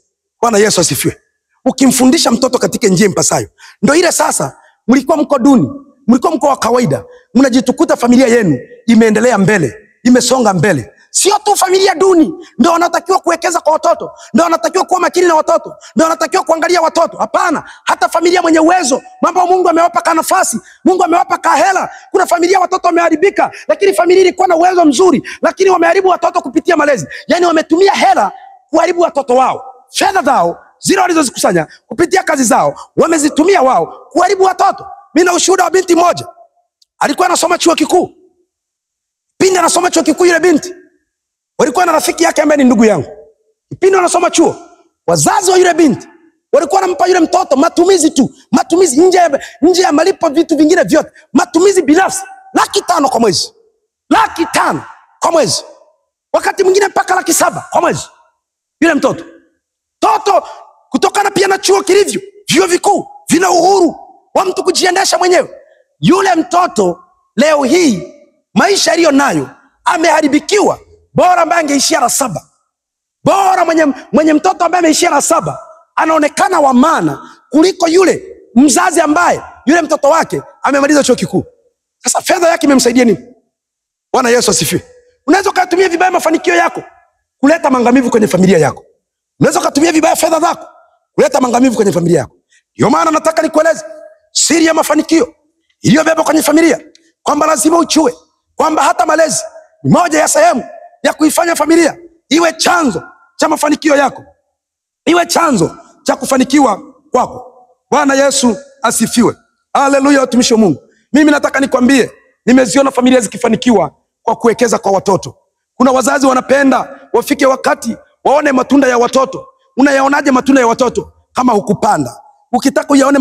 Bwana Yesu asifiwe. Ukimfundisha mtoto katika njia impasayo, ndio ile sasa mlikuwa mko duni, mlikuwa mko wa kawaida, mnajitukuta familia yenu imeendelea mbele, imesonga mbele. Sio tu familia duni ndio wanatakiwa kuwekeza kwa watoto, ndio wanatakiwa kuwa makini na watoto, ndio wanatakiwa kuangalia watoto. Hapana, hata familia mwenye uwezo, mambo Mungu amewapa ka nafasi, Mungu amewapa ka hela. Kuna familia watoto wameharibika, lakini familia ilikuwa na uwezo mzuri, lakini wameharibu watoto kupitia malezi. Yani wametumia hela kuharibu watoto wao. Fedha zao zile walizozikusanya kupitia kazi zao wamezitumia wao kuharibu watoto. Mimi na ushuhuda wa binti moja, alikuwa anasoma chuo kikuu. Pindi anasoma chuo kikuu, yule binti walikuwa na rafiki yake ambaye ni ndugu yangu. Pindi anasoma chuo, wazazi wa yule binti walikuwa wanampa yule mtoto matumizi tu, matumizi nje ya malipo, vitu vingine vyote, matumizi binafsi. 500,000 kwa mwezi, 500,000 kwa mwezi, wakati mwingine mpaka 700,000 kwa mwezi. Yule mtoto kutokana pia na chuo kilivyo, vyuo vikuu vina uhuru wa mtu kujiendesha mwenyewe. Yule mtoto leo hii maisha aliyo nayo ameharibikiwa. Bora ambaye angeishia la 7, bora mwenye mtoto ambaye ameishia la 7 anaonekana wa maana kuliko yule mzazi ambaye yule mtoto wake amemaliza chuo kikuu. Sasa fedha yake imemsaidia nini? Bwana Yesu asifiwe. Unaweza kutumia vibaya mafanikio yako kuleta mangamivu kwenye familia yako. Unaweza kutumia vibaya fedha zako kuleta mangamivu kwenye familia yako. Ndio maana nataka nikueleze siri ya mafanikio iliyobeba kwenye familia, kwamba lazima uchue kwamba hata malezi ni moja ya sehemu ya kuifanya familia iwe chanzo cha mafanikio yako, iwe chanzo cha kufanikiwa kwako. Bwana Yesu asifiwe. Haleluya, watumishi wa Mungu. Mimi nataka nikwambie, nimeziona familia zikifanikiwa kwa kuwekeza kwa watoto. Kuna wazazi wanapenda wafike wakati waone matunda ya watoto. Unayaonaje matunda ya watoto kama hukupanda? Ukitaka uyaone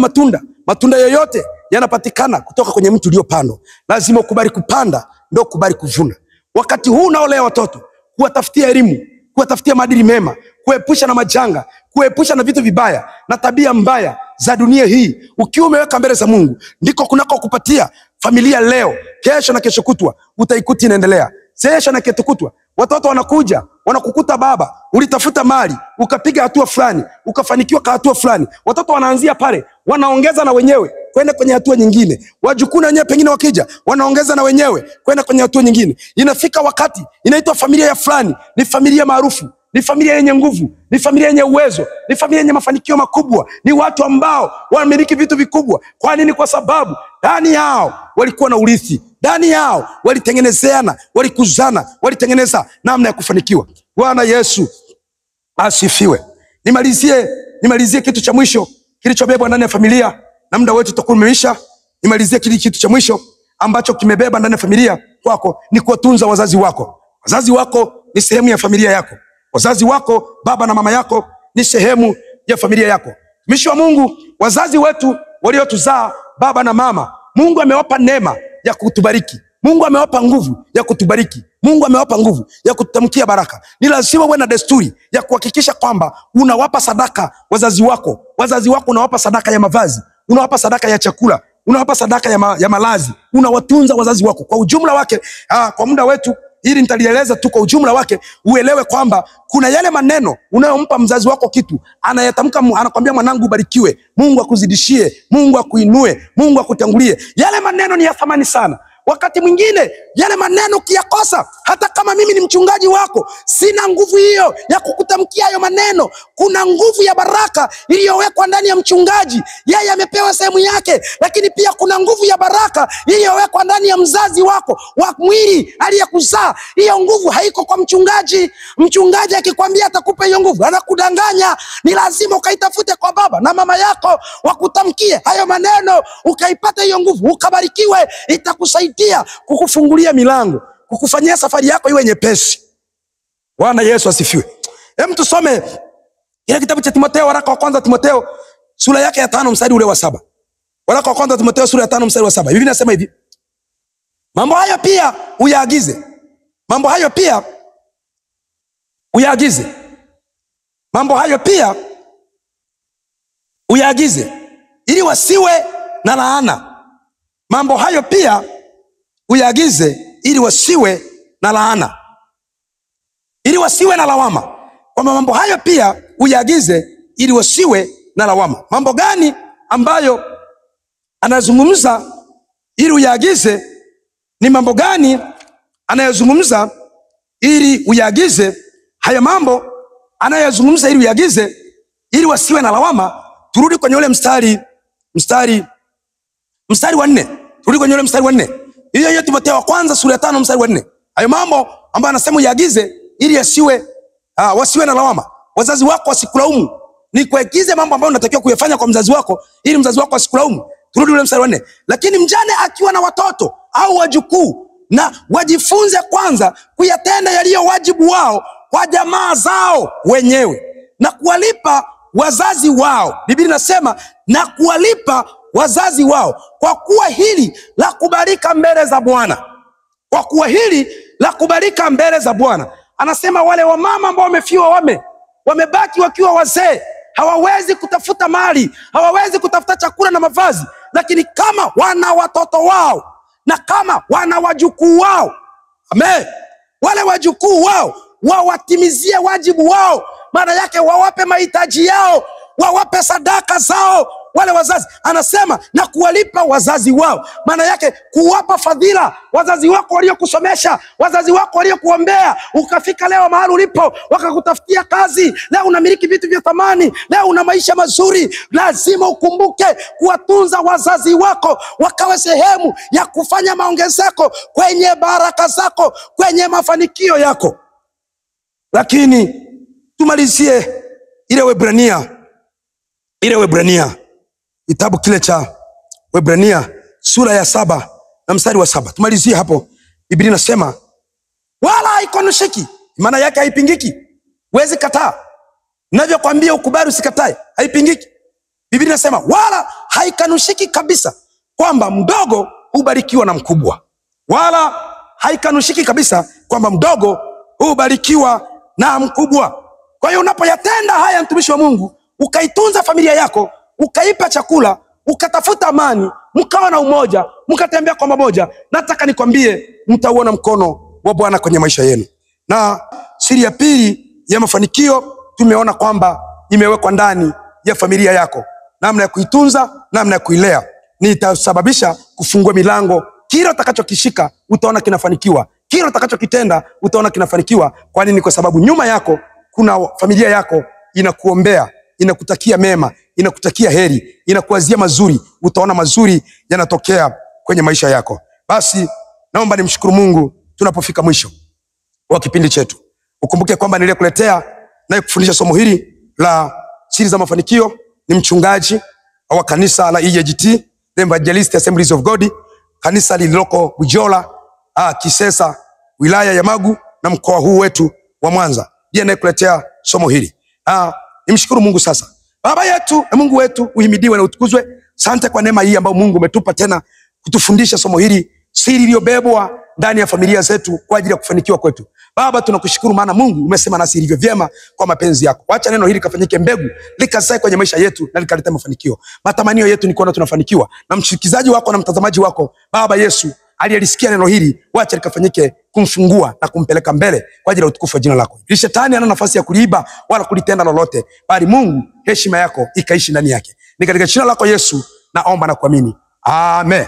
matunda yoyote yanapatikana kutoka kwenye mtu uliopandwa. Lazima ukubali kupanda ndio ukubali kuvuna. Wakati huu unaolea watoto, kuwatafutia elimu, kuwatafutia maadili mema, kuepusha na majanga, kuepusha na vitu vibaya na tabia mbaya za dunia hii, ukiwa umeweka mbele za Mungu, ndiko kunako kupatia familia leo, kesho na kesho kutwa utaikuti inaendelea. Kesho na kesho kutwa watoto wanakuja, wanakukuta baba, ulitafuta mali, ukapiga hatua fulani, ukafanikiwa kwa hatua fulani. Watoto wanaanzia pale, wanaongeza na wenyewe kwenda kwenye hatua nyingine. Wajukuu na wenyewe pengine wakija, wanaongeza na wenyewe kwenda kwenye hatua nyingine. Inafika wakati inaitwa familia ya fulani ni familia maarufu, ni familia yenye nguvu, ni familia yenye uwezo, ni familia yenye mafanikio makubwa, ni watu ambao wanamiliki vitu vikubwa. Kwa nini? Kwa sababu ndani yao walikuwa na urithi, ndani yao walitengenezeana, walikuzana, walitengeneza namna ya kufanikiwa. Bwana Yesu asifiwe. Nimalizie kitu cha mwisho kilichobebwa ndani ya familia, na muda wetu utakuwa umeisha. Nimalizie kitu cha mwisho ambacho kimebeba ndani ya familia kwako, ni kuwatunza wazazi wako. Wazazi wako ni sehemu ya familia yako. Wazazi wako, baba na mama yako, ni sehemu ya familia yako. Mtumishi wa Mungu, wazazi wetu waliotuzaa, baba na mama, Mungu amewapa neema ya kutubariki. Mungu amewapa nguvu ya kutubariki. Mungu amewapa nguvu ya kututamkia baraka. Ni lazima uwe na desturi ya kuhakikisha kwamba unawapa sadaka wazazi wako. Wazazi wako unawapa sadaka ya mavazi, unawapa sadaka ya chakula, unawapa sadaka ya malazi. Unawatunza wazazi wako kwa ujumla wake. Kwa muda wetu ili nitalieleza tu kwa ujumla wake, uelewe kwamba kuna yale maneno unayompa mzazi wako kitu, anayatamka, anakwambia mwanangu ubarikiwe, Mungu akuzidishie, Mungu akuinue, Mungu akutangulie. Yale maneno ni ya thamani sana. Wakati mwingine yale maneno ukiyakosa, hata kama mimi ni mchungaji wako, sina nguvu hiyo ya kukutamkia hayo maneno. Kuna nguvu ya baraka iliyowekwa ndani ya mchungaji, yeye amepewa sehemu yake, lakini pia kuna nguvu ya baraka iliyowekwa ndani ya mzazi wako wa mwili aliyekuzaa. Hiyo nguvu haiko kwa mchungaji. Mchungaji akikwambia atakupa hiyo nguvu, anakudanganya. Ni lazima ukaitafute kwa baba na mama yako wakutamkie hayo maneno, ukaipata hiyo nguvu, ukabarikiwe. Itakusaidia kukufungulia milango, kukufanyia safari yako iwe nyepesi. Bwana Yesu asifiwe. Hem, tusome Kile kitabu cha Timotheo, waraka wa kwanza Timotheo sura yake ya 5 mstari ule wa 7. Waraka wa kwanza Timotheo sura ya 5 mstari wa 7. Biblia inasema hivi: mambo hayo pia uyaagize. Mambo hayo pia uyaagize. Mambo hayo pia uyaagize ili wasiwe na laana. Mambo hayo pia uyaagize ili wasiwe na laana, ili wasiwe na lawama. Kwa mambo hayo pia uyaagize ili wasiwe na lawama. Mambo gani ambayo anazungumza ili uyaagize? Ni mambo gani anayozungumza ili uyaagize? Haya mambo anayozungumza ili uyaagize ili wasiwe na lawama. Turudi kwenye ule mstari wa 4. Turudi kwenye ule mstari wa 4. Hiyo Timotheo wa kwanza sura ya 5 mstari wa 4. Hayo mambo ambayo anasema uyaagize ili wasiwe na lawama. Wazazi wako wasikulaumu. Ni kuagize mambo ambayo unatakiwa kuyafanya kwa mzazi wako ili mzazi wako asikulaumu. Turudi ule mstari wa 4. Lakini mjane akiwa na watoto au wajukuu, na wajifunze kwanza kuyatenda yaliyo wajibu wao kwa jamaa zao wenyewe na kuwalipa wazazi wao. Biblia inasema na kuwalipa wazazi wao, kwa kuwa hili la kubalika mbele za Bwana. Kwa kuwa hili la kubalika mbele za Bwana. Anasema wale wamama ambao wamefiwa, wamebaki wakiwa wazee, hawawezi kutafuta mali, hawawezi kutafuta chakula na mavazi, lakini kama wana watoto wao na kama wana wajukuu wao, amen, wale wajukuu wao wawatimizie wajibu wao. Maana yake wawape mahitaji yao, wawape sadaka zao. Wale wazazi anasema na kuwalipa wazazi wao. Maana yake kuwapa fadhila wazazi wako waliokusomesha, wazazi wako waliokuombea ukafika leo mahali ulipo, wakakutafutia kazi, leo unamiliki vitu vya thamani, leo una maisha mazuri. Lazima ukumbuke kuwatunza wazazi wako, wakawe sehemu ya kufanya maongezeko kwenye baraka zako, kwenye mafanikio yako. Lakini tumalizie ile Waebrania, kitabu kile cha Waebrania sura ya 7 na mstari wa 7. Tumalizie hapo. Biblia inasema wala haikonosheki, maana yake haipingiki. Huwezi kataa. Ninavyokuambia ukubali usikatae, haipingiki. Biblia inasema wala haikanushiki kabisa kwamba mdogo hubarikiwa na mkubwa. Wala haikanushiki kabisa kwamba mdogo hubarikiwa na mkubwa. Kwa hiyo unapoyatenda haya, mtumishi wa Mungu, ukaitunza familia yako, ukaipa chakula, ukatafuta amani, mkawa na umoja, mkatembea kwa pamoja, nataka nikwambie mtauona mkono wa Bwana kwenye maisha yenu. Na siri ya pili ya mafanikio tumeona kwamba imewekwa ndani ya familia yako. Namna ya kuitunza, namna ya kuilea ni itasababisha kufungua milango. Kila utakachokishika utaona kinafanikiwa, kila utakachokitenda utaona kinafanikiwa. Kwa nini? Kwa sababu nyuma yako kuna familia yako inakuombea, inakutakia mema, inakutakia heri, inakuazia mazuri. Utaona mazuri yanatokea kwenye maisha yako. Basi naomba nimshukuru Mungu tunapofika mwisho wa kipindi chetu. Ukumbuke kwamba niliyekuletea na kufundisha somo hili la siri za mafanikio ni mchungaji wa kanisa la EAGT, The Evangelist Assemblies of God, kanisa lililoko Bujola, Kisesa, wilaya ya Magu na mkoa huu wetu wa Mwanza. Ndiye anayekuletea somo hili. Nimshukuru Mungu sasa. Baba yetu na Mungu wetu, uhimidiwe na utukuzwe. Asante kwa neema hii ambayo Mungu umetupa tena kutufundisha somo hili, siri iliyobebwa ndani ya familia zetu kwa ajili ya kufanikiwa kwetu. Baba, tunakushukuru maana Mungu umesema nasi ilivyo vyema kwa mapenzi yako. Wacha neno hili kafanyike mbegu, likazae kwenye maisha yetu na likaleta mafanikio. Matamanio yetu ni kuona tunafanikiwa, na mshirikizaji wako na mtazamaji wako Baba Yesu aliyelisikia neno hili, wacha likafanyike kumfungua na kumpeleka mbele kwa ajili ya utukufu wa jina lako. Ili shetani hana nafasi ya kuliiba wala kulitenda lolote, bali Mungu heshima yako ikaishi ndani yake. Ni katika jina lako Yesu naomba na kuamini. Amen.